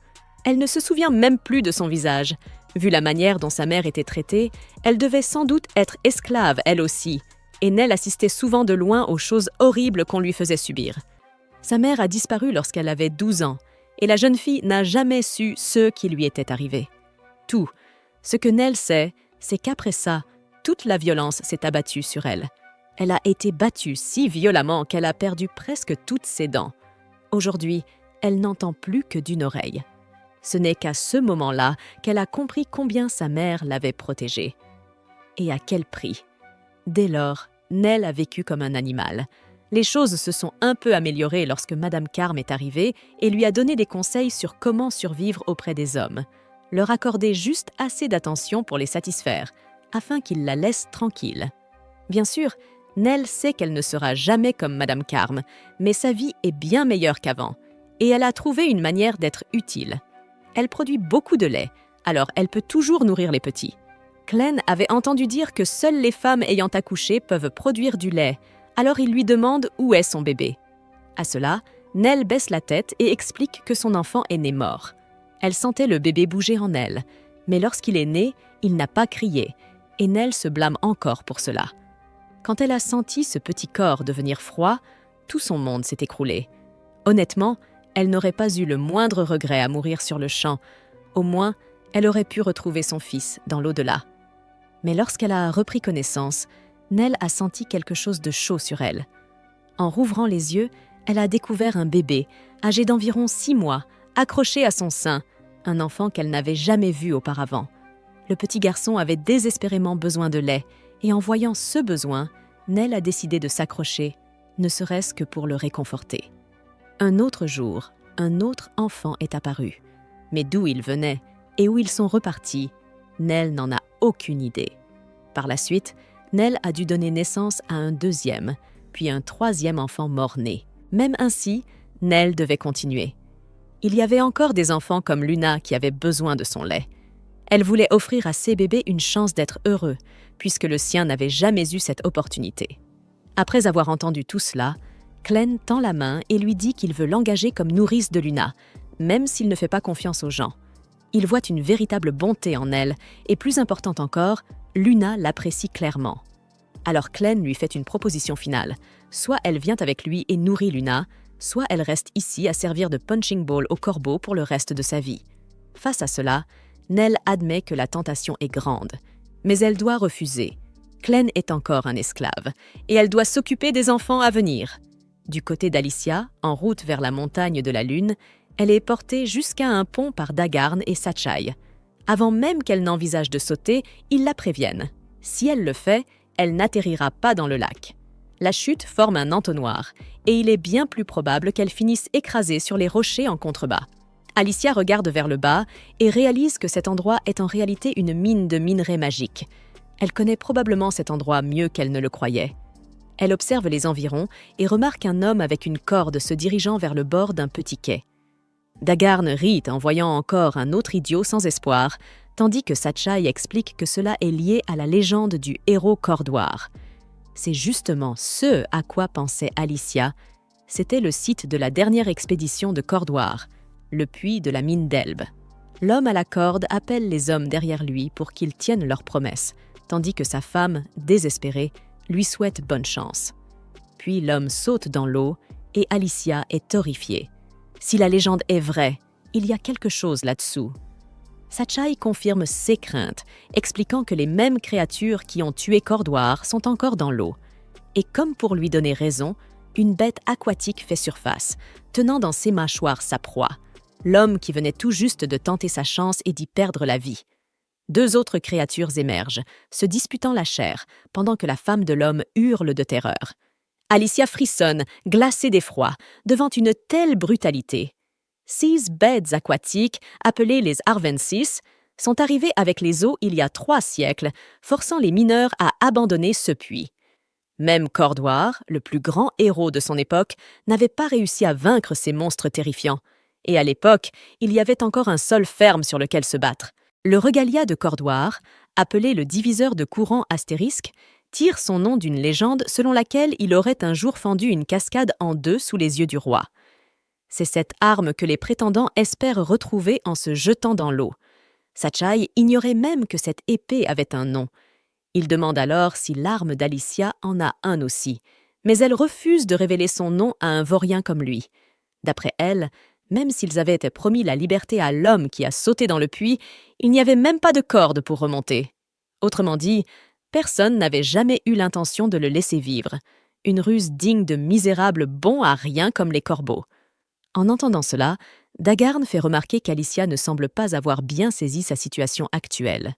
Elle ne se souvient même plus de son visage. Vu la manière dont sa mère était traitée, elle devait sans doute être esclave, elle aussi. Et Nell assistait souvent de loin aux choses horribles qu'on lui faisait subir. Sa mère a disparu lorsqu'elle avait 12 ans, et la jeune fille n'a jamais su ce qui lui était arrivé. Tout. Ce que Nell sait, c'est qu'après ça, toute la violence s'est abattue sur elle. Elle a été battue si violemment qu'elle a perdu presque toutes ses dents. Aujourd'hui, elle n'entend plus que d'une oreille. Ce n'est qu'à ce moment-là qu'elle a compris combien sa mère l'avait protégée. Et à quel prix? Dès lors, Nell a vécu comme un animal. Les choses se sont un peu améliorées lorsque Madame Carm est arrivée et lui a donné des conseils sur comment survivre auprès des hommes. Leur accorder juste assez d'attention pour les satisfaire, afin qu'ils la laissent tranquille. Bien sûr, Nell sait qu'elle ne sera jamais comme Madame Carm, mais sa vie est bien meilleure qu'avant, et elle a trouvé une manière d'être utile. Elle produit beaucoup de lait, alors elle peut toujours nourrir les petits. Clem avait entendu dire que seules les femmes ayant accouché peuvent produire du lait, alors il lui demande où est son bébé. À cela, Nell baisse la tête et explique que son enfant est né mort. Elle sentait le bébé bouger en elle, mais lorsqu'il est né, il n'a pas crié, et Nell se blâme encore pour cela. Quand elle a senti ce petit corps devenir froid, tout son monde s'est écroulé. Honnêtement, elle n'aurait pas eu le moindre regret à mourir sur le champ. Au moins, elle aurait pu retrouver son fils dans l'au-delà. Mais lorsqu'elle a repris connaissance, Nell a senti quelque chose de chaud sur elle. En rouvrant les yeux, elle a découvert un bébé, âgé d'environ 6 mois, accroché à son sein, un enfant qu'elle n'avait jamais vu auparavant. Le petit garçon avait désespérément besoin de lait, et en voyant ce besoin, Nell a décidé de s'accrocher, ne serait-ce que pour le réconforter. Un autre jour, un autre enfant est apparu. Mais d'où il venait et où ils sont repartis, Nell n'en a aucune idée. Par la suite, Nell a dû donner naissance à un deuxième, puis un troisième enfant mort-né. Même ainsi, Nell devait continuer. Il y avait encore des enfants comme Luna qui avaient besoin de son lait. Elle voulait offrir à ses bébés une chance d'être heureux, puisque le sien n'avait jamais eu cette opportunité. Après avoir entendu tout cela, Clem tend la main et lui dit qu'il veut l'engager comme nourrice de Luna, même s'il ne fait pas confiance aux gens. Il voit une véritable bonté en elle, et plus important encore, Luna l'apprécie clairement. Alors Clem lui fait une proposition finale. Soit elle vient avec lui et nourrit Luna, soit elle reste ici à servir de punching ball au corbeau pour le reste de sa vie. Face à cela, Nell admet que la tentation est grande, mais elle doit refuser. Clem est encore un esclave, et elle doit s'occuper des enfants à venir. Du côté d'Alicia, en route vers la montagne de la Lune, Elle est portée jusqu'à un pont par Dagarn et Sachaï. Avant même qu'elle n'envisage de sauter, ils la préviennent. Si elle le fait, elle n'atterrira pas dans le lac. La chute forme un entonnoir, et il est bien plus probable qu'elle finisse écrasée sur les rochers en contrebas. Alicia regarde vers le bas et réalise que cet endroit est en réalité une mine de minerais magiques. Elle connaît probablement cet endroit mieux qu'elle ne le croyait. Elle observe les environs et remarque un homme avec une corde se dirigeant vers le bord d'un petit quai. Dagarn rit en voyant encore un autre idiot sans espoir, tandis que Sachaï explique que cela est lié à la légende du héros cordoir. C'est justement ce à quoi pensait Alicia. C'était le site de la dernière expédition de Cordoir, le puits de la mine d'Elbe. L'homme à la corde appelle les hommes derrière lui pour qu'ils tiennent leur promesse, tandis que sa femme, désespérée, lui souhaite bonne chance. Puis l'homme saute dans l'eau et Alicia est horrifiée. Si la légende est vraie, il y a quelque chose là-dessous. Sachaï confirme ses craintes, expliquant que les mêmes créatures qui ont tué Cordoir sont encore dans l'eau. Et comme pour lui donner raison, une bête aquatique fait surface, tenant dans ses mâchoires sa proie, l'homme qui venait tout juste de tenter sa chance et d'y perdre la vie. 2 autres créatures émergent, se disputant la chair, pendant que la femme de l'homme hurle de terreur. Alicia frissonne, glacée d'effroi, devant une telle brutalité. 6 bêtes aquatiques, appelées les Arvensis, sont arrivées avec les eaux il y a 3 siècles, forçant les mineurs à abandonner ce puits. Même Cordoir, le plus grand héros de son époque, n'avait pas réussi à vaincre ces monstres terrifiants. Et à l'époque, il y avait encore un sol ferme sur lequel se battre. Le regalia de Cordoir, appelé le diviseur de courant astérisque, tire son nom d'une légende selon laquelle il aurait un jour fendu une cascade en 2 sous les yeux du roi. C'est cette arme que les prétendants espèrent retrouver en se jetant dans l'eau. Sachaï ignorait même que cette épée avait un nom. Il demande alors si l'arme d'Alicia en a un aussi, mais elle refuse de révéler son nom à un vaurien comme lui. D'après elle, même s'ils avaient promis la liberté à l'homme qui a sauté dans le puits, il n'y avait même pas de corde pour remonter. Autrement dit, personne n'avait jamais eu l'intention de le laisser vivre. Une ruse digne de misérables bons à rien comme les corbeaux. En entendant cela, Dagarn fait remarquer qu'Alicia ne semble pas avoir bien saisi sa situation actuelle.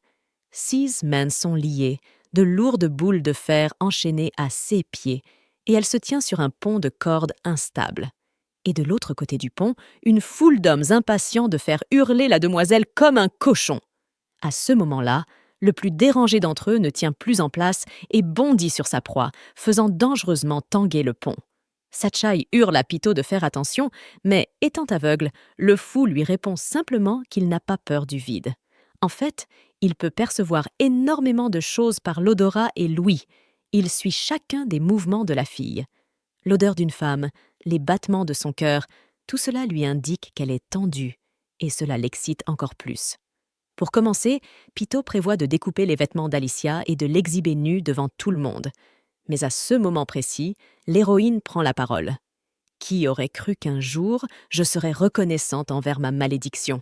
6 mains sont liées, de lourdes boules de fer enchaînées à ses pieds, et elle se tient sur un pont de cordes instable. Et de l'autre côté du pont, une foule d'hommes impatients de faire hurler la demoiselle comme un cochon. À ce moment-là, le plus dérangé d'entre eux ne tient plus en place et bondit sur sa proie, faisant dangereusement tanguer le pont. Sachaï hurle à Pitot de faire attention, mais, étant aveugle, le fou lui répond simplement qu'il n'a pas peur du vide. En fait, il peut percevoir énormément de choses par l'odorat et l'ouïe. Il suit chacun des mouvements de la fille. L'odeur d'une femme, les battements de son cœur, tout cela lui indique qu'elle est tendue, et cela l'excite encore plus. Pour commencer, Pitot prévoit de découper les vêtements d'Alicia et de l'exhiber nue devant tout le monde. Mais à ce moment précis, l'héroïne prend la parole. Qui aurait cru qu'un jour, je serais reconnaissante envers ma malédiction?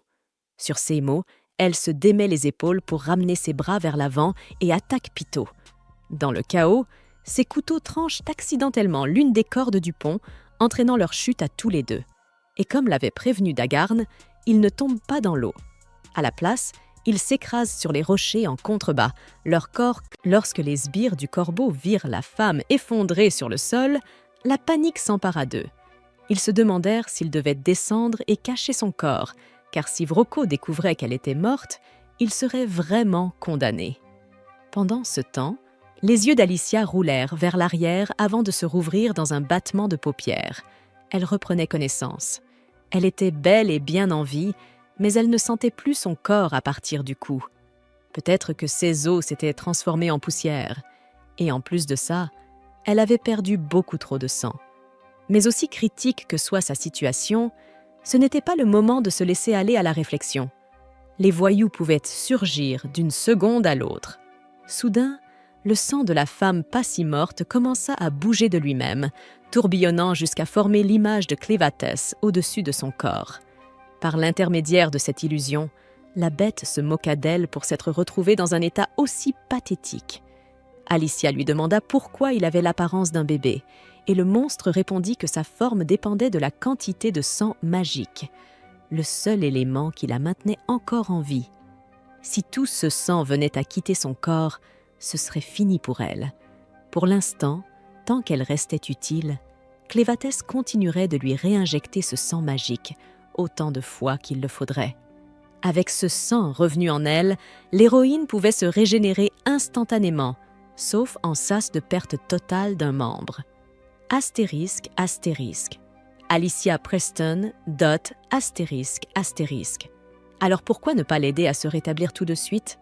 Sur ces mots, elle se démet les épaules pour ramener ses bras vers l'avant et attaque Pitot. Dans le chaos, ses couteaux tranchent accidentellement l'une des cordes du pont, entraînant leur chute à tous les 2. Et comme l'avait prévenu Dagarn, ils ne tombent pas dans l'eau. À la place, ils s'écrasent sur les rochers en contrebas, leur corps. Lorsque les sbires du corbeau virent la femme effondrée sur le sol, la panique s'empara d'eux. Ils se demandèrent s'ils devaient descendre et cacher son corps, car si Vrocco découvrait qu'elle était morte, il serait vraiment condamné. Pendant ce temps, les yeux d'Alicia roulèrent vers l'arrière avant de se rouvrir dans un battement de paupières. Elle reprenait connaissance. Elle était belle et bien en vie, mais elle ne sentait plus son corps à partir du cou. Peut-être que ses os s'étaient transformés en poussière. Et en plus de ça, elle avait perdu beaucoup trop de sang. Mais aussi critique que soit sa situation, ce n'était pas le moment de se laisser aller à la réflexion. Les voyous pouvaient surgir d'une seconde à l'autre. Soudain, le sang de la femme pas si morte commença à bouger de lui-même, tourbillonnant jusqu'à former l'image de Clévatès au-dessus de son corps. Par l'intermédiaire de cette illusion, la bête se moqua d'elle pour s'être retrouvée dans un état aussi pathétique. Alicia lui demanda pourquoi il avait l'apparence d'un bébé, et le monstre répondit que sa forme dépendait de la quantité de sang magique. le seul élément qui la maintenait encore en vie. Si tout ce sang venait à quitter son corps, ce serait fini pour elle. Pour l'instant, tant qu'elle restait utile, Clévatès continuerait de lui réinjecter ce sang magique, autant de fois qu'il le faudrait. Avec ce sang revenu en elle, l'héroïne pouvait se régénérer instantanément, sauf en sas de perte totale d'un membre. Astérisque, astérisque. Alicia Preston, astérisque, astérisque. Alors pourquoi ne pas l'aider à se rétablir tout de suite?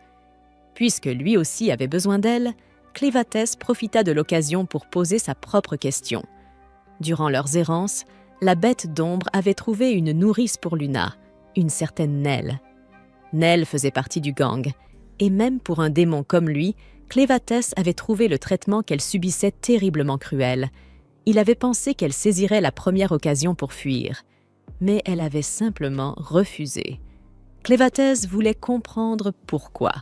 Puisque lui aussi avait besoin d'elle, Clévatès profita de l'occasion pour poser sa propre question. Durant leurs errances, la bête d'ombre avait trouvé une nourrice pour Luna, une certaine Nell. Nell faisait partie du gang, et même pour un démon comme lui, Clévatès avait trouvé le traitement qu'elle subissait terriblement cruel. Il avait pensé qu'elle saisirait la première occasion pour fuir, mais elle avait simplement refusé. Clévatès voulait comprendre pourquoi.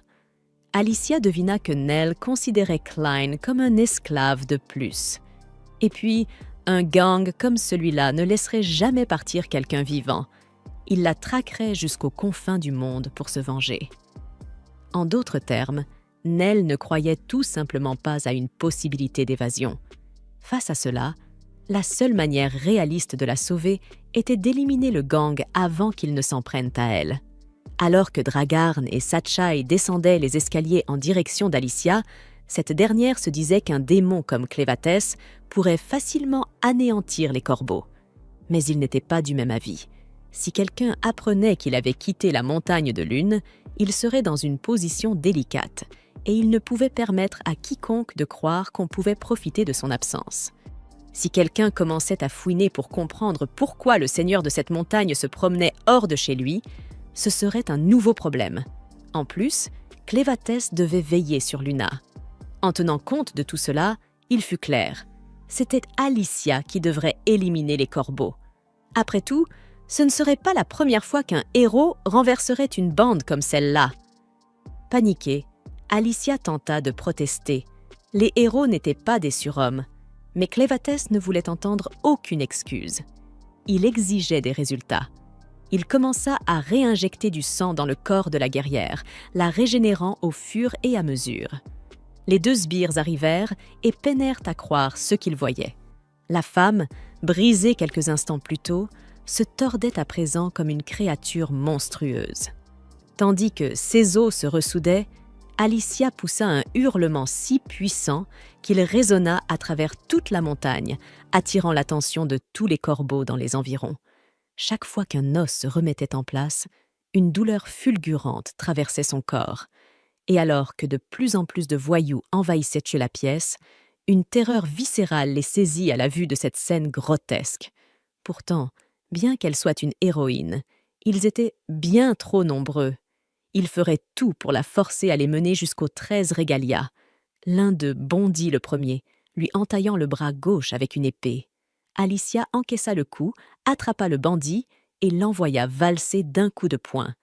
Alicia devina que Nell considérait Cline comme un esclave de plus. Et puis, un gang comme celui-là ne laisserait jamais partir quelqu'un vivant. Il la traquerait jusqu'aux confins du monde pour se venger. En d'autres termes, Nell ne croyait tout simplement pas à une possibilité d'évasion. Face à cela, la seule manière réaliste de la sauver était d'éliminer le gang avant qu'ils ne s'en prennent à elle. Alors que Dragarn et Satchai descendaient les escaliers en direction d'Alicia, cette dernière se disait qu'un démon comme Clévatès pourrait facilement anéantir les corbeaux. Mais il n'était pas du même avis. Si quelqu'un apprenait qu'il avait quitté la montagne de Lune, il serait dans une position délicate, et il ne pouvait permettre à quiconque de croire qu'on pouvait profiter de son absence. Si quelqu'un commençait à fouiner pour comprendre pourquoi le seigneur de cette montagne se promenait hors de chez lui, ce serait un nouveau problème. En plus, Clévatès devait veiller sur Luna. En tenant compte de tout cela, il fut clair. C'était Alicia qui devrait éliminer les corbeaux. Après tout, ce ne serait pas la première fois qu'un héros renverserait une bande comme celle-là. Paniquée, Alicia tenta de protester. Les héros n'étaient pas des surhommes, mais Clévatès ne voulait entendre aucune excuse. Il exigeait des résultats. Il commença à réinjecter du sang dans le corps de la guerrière, la régénérant au fur et à mesure. Les deux sbires arrivèrent et peinèrent à croire ce qu'ils voyaient. La femme, brisée quelques instants plus tôt, se tordait à présent comme une créature monstrueuse. Tandis que ses os se ressoudaient, Alicia poussa un hurlement si puissant qu'il résonna à travers toute la montagne, attirant l'attention de tous les corbeaux dans les environs. Chaque fois qu'un os se remettait en place, une douleur fulgurante traversait son corps. Et alors que de plus en plus de voyous envahissaient la pièce, une terreur viscérale les saisit à la vue de cette scène grotesque. Pourtant, bien qu'elle soit une héroïne, ils étaient bien trop nombreux. Ils feraient tout pour la forcer à les mener jusqu'aux 13 régalias. L'un d'eux bondit le premier, lui entaillant le bras gauche avec une épée. Alicia encaissa le coup, attrapa le bandit et l'envoya valser d'un coup de poing.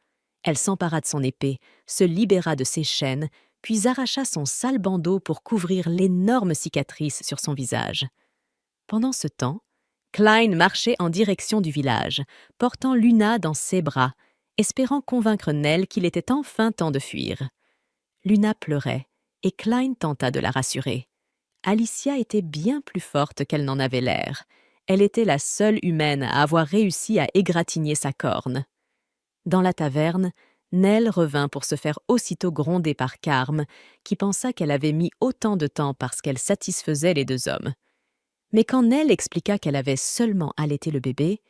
Elle s'empara de son épée, se libéra de ses chaînes, puis arracha son sale bandeau pour couvrir l'énorme cicatrice sur son visage. Pendant ce temps, Cline marchait en direction du village, portant Luna dans ses bras, espérant convaincre Nell qu'il était enfin temps de fuir. Luna pleurait, et Cline tenta de la rassurer. Alicia était bien plus forte qu'elle n'en avait l'air. Elle était la seule humaine à avoir réussi à égratigner sa corne. Dans la taverne, Nell revint pour se faire aussitôt gronder par Carme, qui pensa qu'elle avait mis autant de temps parce qu'elle satisfaisait les deux hommes. Mais quand Nell expliqua qu'elle avait seulement allaité le bébé,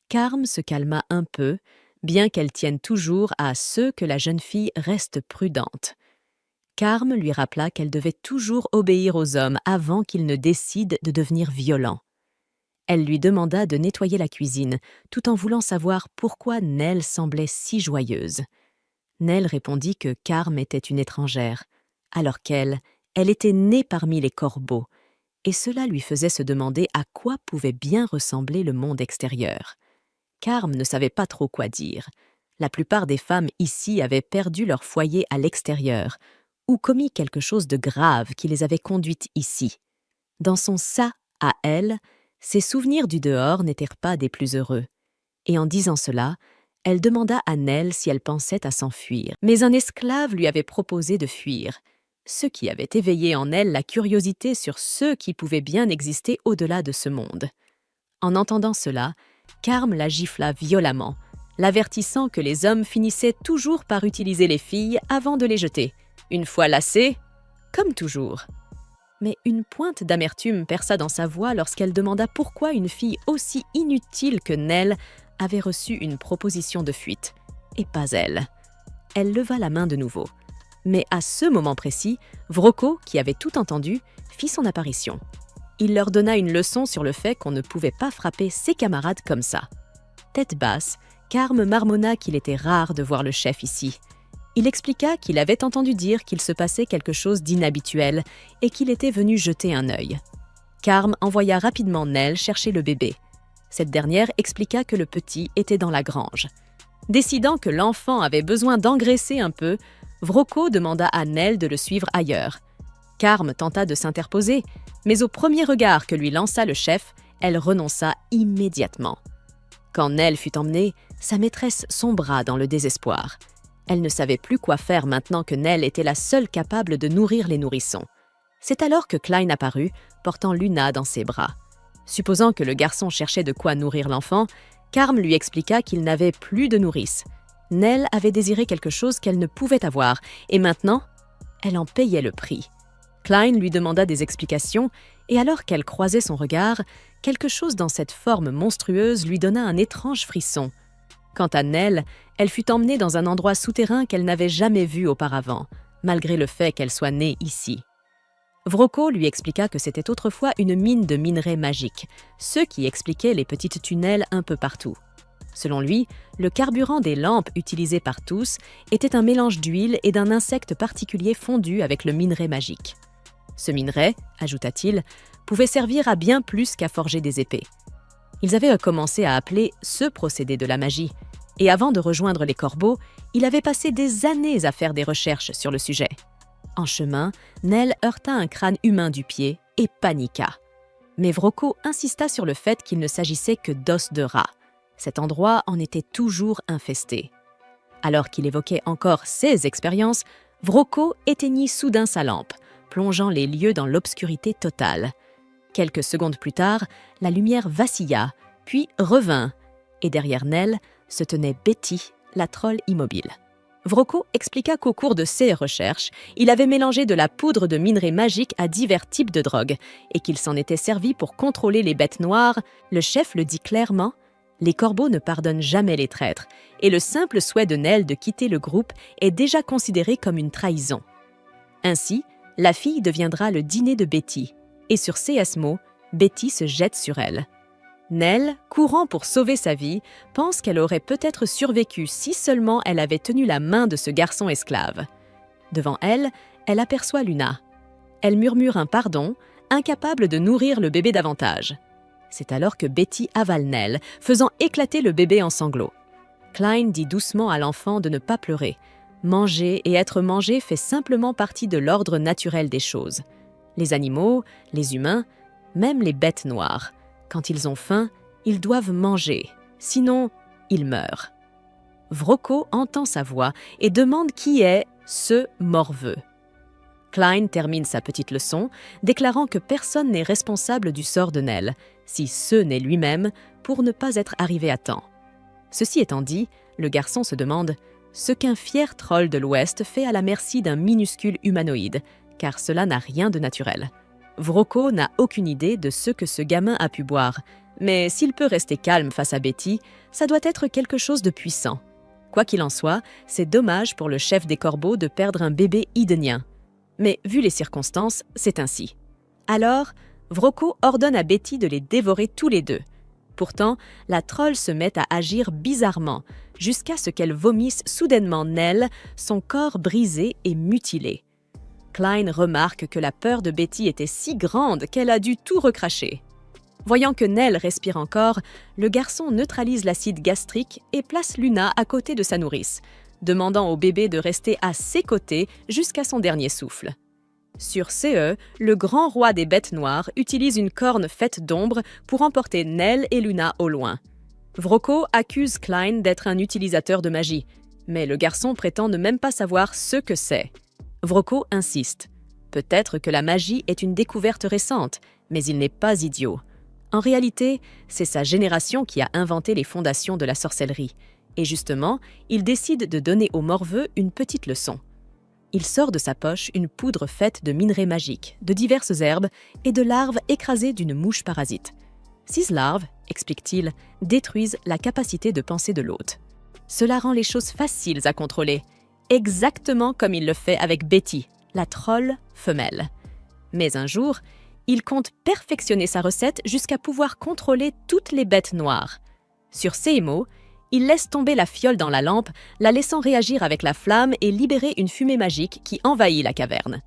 Carme se calma un peu, bien qu'elle tienne toujours à ce que la jeune fille reste prudente. Carme lui rappela qu'elle devait toujours obéir aux hommes avant qu'ils ne décident de devenir violents. Elle lui demanda de nettoyer la cuisine, tout en voulant savoir pourquoi Nell semblait si joyeuse. Nell répondit que Carme était une étrangère, alors qu'elle était née parmi les corbeaux, et cela lui faisait se demander à quoi pouvait bien ressembler le monde extérieur. Carme ne savait pas trop quoi dire. La plupart des femmes ici avaient perdu leur foyer à l'extérieur, ou commis quelque chose de grave qui les avait conduites ici. Dans son ça à elle, ses souvenirs du dehors n'étaient pas des plus heureux. Et en disant cela, Elle demanda à Nell si elle pensait à s'enfuir, mais un esclave lui avait proposé de fuir, ce qui avait éveillé en elle la curiosité sur ceux qui pouvaient bien exister au-delà de ce monde. En entendant cela, Carme la gifla violemment, l'avertissant que les hommes finissaient toujours par utiliser les filles avant de les jeter, une fois lassées, comme toujours. Mais une pointe d'amertume perça dans sa voix lorsqu'elle demanda pourquoi une fille aussi inutile que Nell avait reçu une proposition de fuite, et pas elle. Elle leva la main de nouveau. Mais à ce moment précis, Vrocko, qui avait tout entendu, fit son apparition. Il leur donna une leçon sur le fait qu'on ne pouvait pas frapper ses camarades comme ça. Tête basse, Carme marmonna qu'il était rare de voir le chef ici. Il expliqua qu'il avait entendu dire qu'il se passait quelque chose d'inhabituel et qu'il était venu jeter un œil. Carme envoya rapidement Nell chercher le bébé. Cette dernière expliqua que le petit était dans la grange. Décidant que l'enfant avait besoin d'engraisser un peu, Vrocko demanda à Nell de le suivre ailleurs. Carme tenta de s'interposer, mais au premier regard que lui lança le chef, elle renonça immédiatement. Quand Nell fut emmenée, sa maîtresse sombra dans le désespoir. Elle ne savait plus quoi faire maintenant que Nell était la seule capable de nourrir les nourrissons. C'est alors que Cline apparut, portant Luna dans ses bras. Supposant que le garçon cherchait de quoi nourrir l'enfant, Carme lui expliqua qu'il n'avait plus de nourrice. Nell avait désiré quelque chose qu'elle ne pouvait avoir, et maintenant, elle en payait le prix. Cline lui demanda des explications, et alors qu'elle croisait son regard, quelque chose dans cette forme monstrueuse lui donna un étrange frisson. Quant à Nell, elle fut emmenée dans un endroit souterrain qu'elle n'avait jamais vu auparavant, malgré le fait qu'elle soit née ici. Vrocko lui expliqua que c'était autrefois une mine de minerais magiques, ce qui expliquait les petites tunnels un peu partout. Selon lui, le carburant des lampes utilisées par tous était un mélange d'huile et d'un insecte particulier fondu avec le minerai magique. Ce minerai, ajouta-t-il, pouvait servir à bien plus qu'à forger des épées. Ils avaient commencé à appeler ce procédé de la magie, et avant de rejoindre les corbeaux, il avait passé des années à faire des recherches sur le sujet. En chemin, Nell heurta un crâne humain du pied et paniqua. Mais Vrocko insista sur le fait qu'il ne s'agissait que d'os de rat. Cet endroit en était toujours infesté. Alors qu'il évoquait encore ses expériences, Vrocko éteignit soudain sa lampe, plongeant les lieux dans l'obscurité totale. Quelques secondes plus tard, la lumière vacilla, puis revint, et derrière Nell se tenait Betty, la troll immobile. Vrocko expliqua qu'au cours de ses recherches, il avait mélangé de la poudre de minerai magique à divers types de drogues, et qu'il s'en était servi pour contrôler les bêtes noires. Le chef le dit clairement, les corbeaux ne pardonnent jamais les traîtres, et le simple souhait de Nell de quitter le groupe est déjà considéré comme une trahison. Ainsi, la fille deviendra le dîner de Betty, et sur ces mots, Betty se jette sur elle. Nell, courant pour sauver sa vie, pense qu'elle aurait peut-être survécu si seulement elle avait tenu la main de ce garçon esclave. Devant elle, elle aperçoit Luna. Elle murmure un pardon, incapable de nourrir le bébé davantage. C'est alors que Betty avale Nell, faisant éclater le bébé en sanglots. Cline dit doucement à l'enfant de ne pas pleurer. Manger et être mangé fait simplement partie de l'ordre naturel des choses. Les animaux, les humains, même les bêtes noires. Quand ils ont faim, ils doivent manger, sinon ils meurent. Vrocko entend sa voix et demande qui est ce morveux. Cline termine sa petite leçon, déclarant que personne n'est responsable du sort de Nell, si ce n'est lui-même, pour ne pas être arrivé à temps. Ceci étant dit, le garçon se demande ce qu'un fier troll de l'Ouest fait à la merci d'un minuscule humanoïde, car cela n'a rien de naturel. Vrocko n'a aucune idée de ce que ce gamin a pu boire, mais s'il peut rester calme face à Betty, ça doit être quelque chose de puissant. Quoi qu'il en soit, c'est dommage pour le chef des corbeaux de perdre un bébé idénien. Mais vu les circonstances, c'est ainsi. Alors, Vrocko ordonne à Betty de les dévorer tous les deux. Pourtant, la troll se met à agir bizarrement, jusqu'à ce qu'elle vomisse soudainement Nell, son corps brisé et mutilé. Cline remarque que la peur de Betty était si grande qu'elle a dû tout recracher. Voyant que Nell respire encore, le garçon neutralise l'acide gastrique et place Luna à côté de sa nourrice, demandant au bébé de rester à ses côtés jusqu'à son dernier souffle. Sur CE, le grand roi des bêtes noires utilise une corne faite d'ombre pour emporter Nell et Luna au loin. Vroko accuse Klein d'être un utilisateur de magie, mais le garçon prétend ne même pas savoir ce que c'est. Vroko insiste. Peut-être que la magie est une découverte récente, mais il n'est pas idiot. En réalité, c'est sa génération qui a inventé les fondations de la sorcellerie. Et justement, il décide de donner aux morveux une petite leçon. Il sort de sa poche une poudre faite de minerais magiques, de diverses herbes et de larves écrasées d'une mouche parasite. Ces larves, explique-t-il, détruisent la capacité de pensée de l'hôte. Cela rend les choses faciles à contrôler, exactement comme il le fait avec Betty, la troll femelle. Mais un jour, il compte perfectionner sa recette jusqu'à pouvoir contrôler toutes les bêtes noires. Sur ces mots, il laisse tomber la fiole dans la lampe, la laissant réagir avec la flamme et libérer une fumée magique qui envahit la caverne.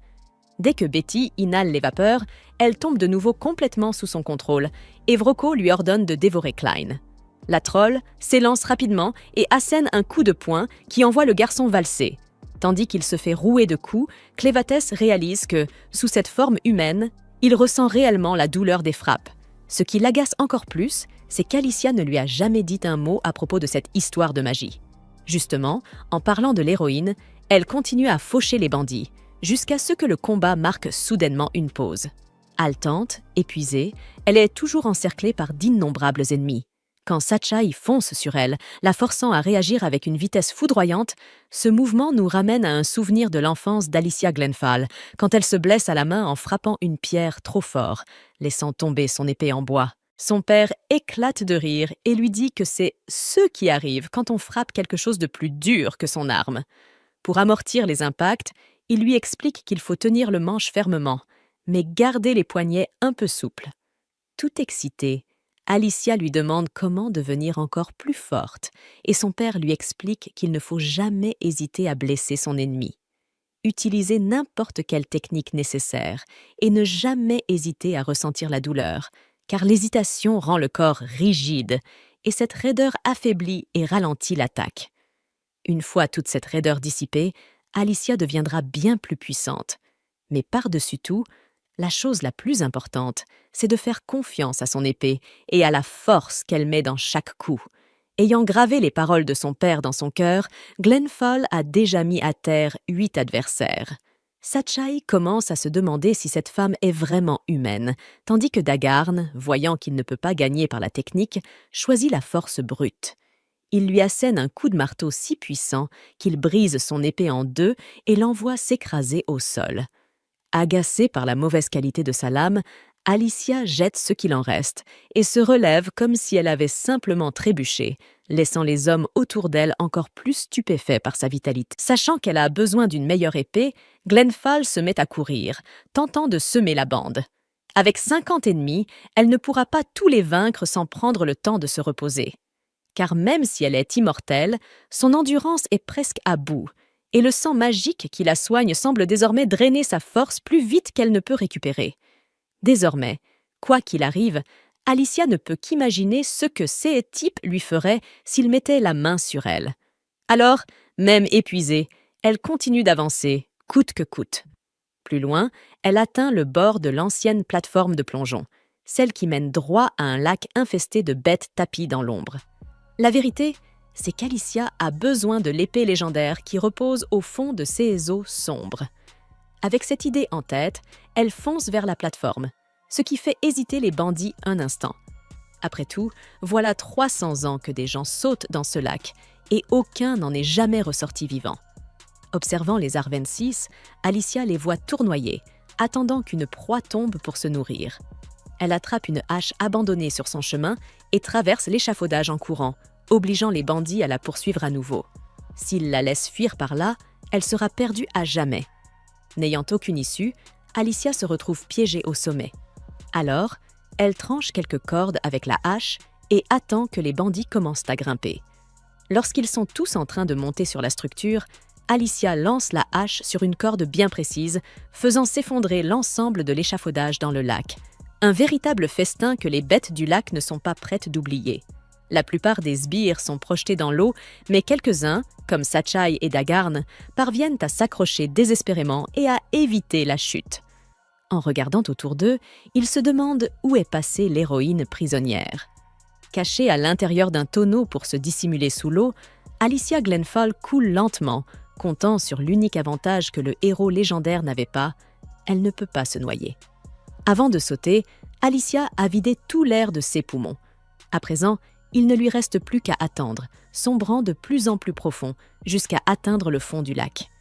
Dès que Betty inhale les vapeurs, elle tombe de nouveau complètement sous son contrôle, et Vroko lui ordonne de dévorer Klein. La troll s'élance rapidement et assène un coup de poing qui envoie le garçon valser. Tandis qu'il se fait rouer de coups, Clévatès réalise que, sous cette forme humaine, il ressent réellement la douleur des frappes. Ce qui l'agace encore plus, c'est qu'Alicia ne lui a jamais dit un mot à propos de cette histoire de magie. Justement, en parlant de l'héroïne, elle continue à faucher les bandits, jusqu'à ce que le combat marque soudainement une pause. Haletante, épuisée, elle est toujours encerclée par d'innombrables ennemis. Quand Satchai fonce sur elle, la forçant à réagir avec une vitesse foudroyante, ce mouvement nous ramène à un souvenir de l'enfance d'Alicia Glenfall, quand elle se blesse à la main en frappant une pierre trop fort, laissant tomber son épée en bois. Son père éclate de rire et lui dit que c'est ce qui arrive quand on frappe quelque chose de plus dur que son arme. Pour amortir les impacts, il lui explique qu'il faut tenir le manche fermement, mais garder les poignets un peu souples. Tout excitée, Alicia lui demande comment devenir encore plus forte, et son père lui explique qu'il ne faut jamais hésiter à blesser son ennemi. Utiliser n'importe quelle technique nécessaire, et ne jamais hésiter à ressentir la douleur, car l'hésitation rend le corps rigide, et cette raideur affaiblit et ralentit l'attaque. Une fois toute cette raideur dissipée, Alicia deviendra bien plus puissante. Mais par-dessus tout, la chose la plus importante, c'est de faire confiance à son épée et à la force qu'elle met dans chaque coup. Ayant gravé les paroles de son père dans son cœur, Glenfall a déjà mis à terre 8 adversaires. Satchai commence à se demander si cette femme est vraiment humaine, tandis que Dagarn, voyant qu'il ne peut pas gagner par la technique, choisit la force brute. Il lui assène un coup de marteau si puissant qu'il brise son épée en deux et l'envoie s'écraser au sol. Agacée par la mauvaise qualité de sa lame, Alicia jette ce qu'il en reste et se relève comme si elle avait simplement trébuché, laissant les hommes autour d'elle encore plus stupéfaits par sa vitalité. Sachant qu'elle a besoin d'une meilleure épée, Glenfall se met à courir, tentant de semer la bande. Avec 50 ennemis, elle ne pourra pas tous les vaincre sans prendre le temps de se reposer. Car même si elle est immortelle, son endurance est presque à bout, et le sang magique qui la soigne semble désormais drainer sa force plus vite qu'elle ne peut récupérer. Désormais, quoi qu'il arrive, Alicia ne peut qu'imaginer ce que ces types lui feraient s'ils mettaient la main sur elle. Alors, même épuisée, elle continue d'avancer, coûte que coûte. Plus loin, elle atteint le bord de l'ancienne plateforme de plongeon, celle qui mène droit à un lac infesté de bêtes tapies dans l'ombre. La vérité, c'est qu'Alicia a besoin de l'épée légendaire qui repose au fond de ces eaux sombres. Avec cette idée en tête, elle fonce vers la plateforme, ce qui fait hésiter les bandits un instant. Après tout, voilà 300 ans que des gens sautent dans ce lac, et aucun n'en est jamais ressorti vivant. Observant les Arvensis, Alicia les voit tournoyer, attendant qu'une proie tombe pour se nourrir. Elle attrape une hache abandonnée sur son chemin et traverse l'échafaudage en courant, obligeant les bandits à la poursuivre à nouveau. S'ils la laissent fuir par là, elle sera perdue à jamais. N'ayant aucune issue, Alicia se retrouve piégée au sommet. Alors, elle tranche quelques cordes avec la hache et attend que les bandits commencent à grimper. Lorsqu'ils sont tous en train de monter sur la structure, Alicia lance la hache sur une corde bien précise, faisant s'effondrer l'ensemble de l'échafaudage dans le lac. Un véritable festin que les bêtes du lac ne sont pas prêtes d'oublier. La plupart des sbires sont projetés dans l'eau, mais quelques-uns, comme Satchai et Dagarn, parviennent à s'accrocher désespérément et à éviter la chute. En regardant autour d'eux, ils se demandent où est passée l'héroïne prisonnière. Cachée à l'intérieur d'un tonneau pour se dissimuler sous l'eau, Alicia Glenfall coule lentement, comptant sur l'unique avantage que le héros légendaire n'avait pas, elle ne peut pas se noyer. Avant de sauter, Alicia a vidé tout l'air de ses poumons. À présent, il ne lui reste plus qu'à attendre, sombrant de plus en plus profond, jusqu'à atteindre le fond du lac.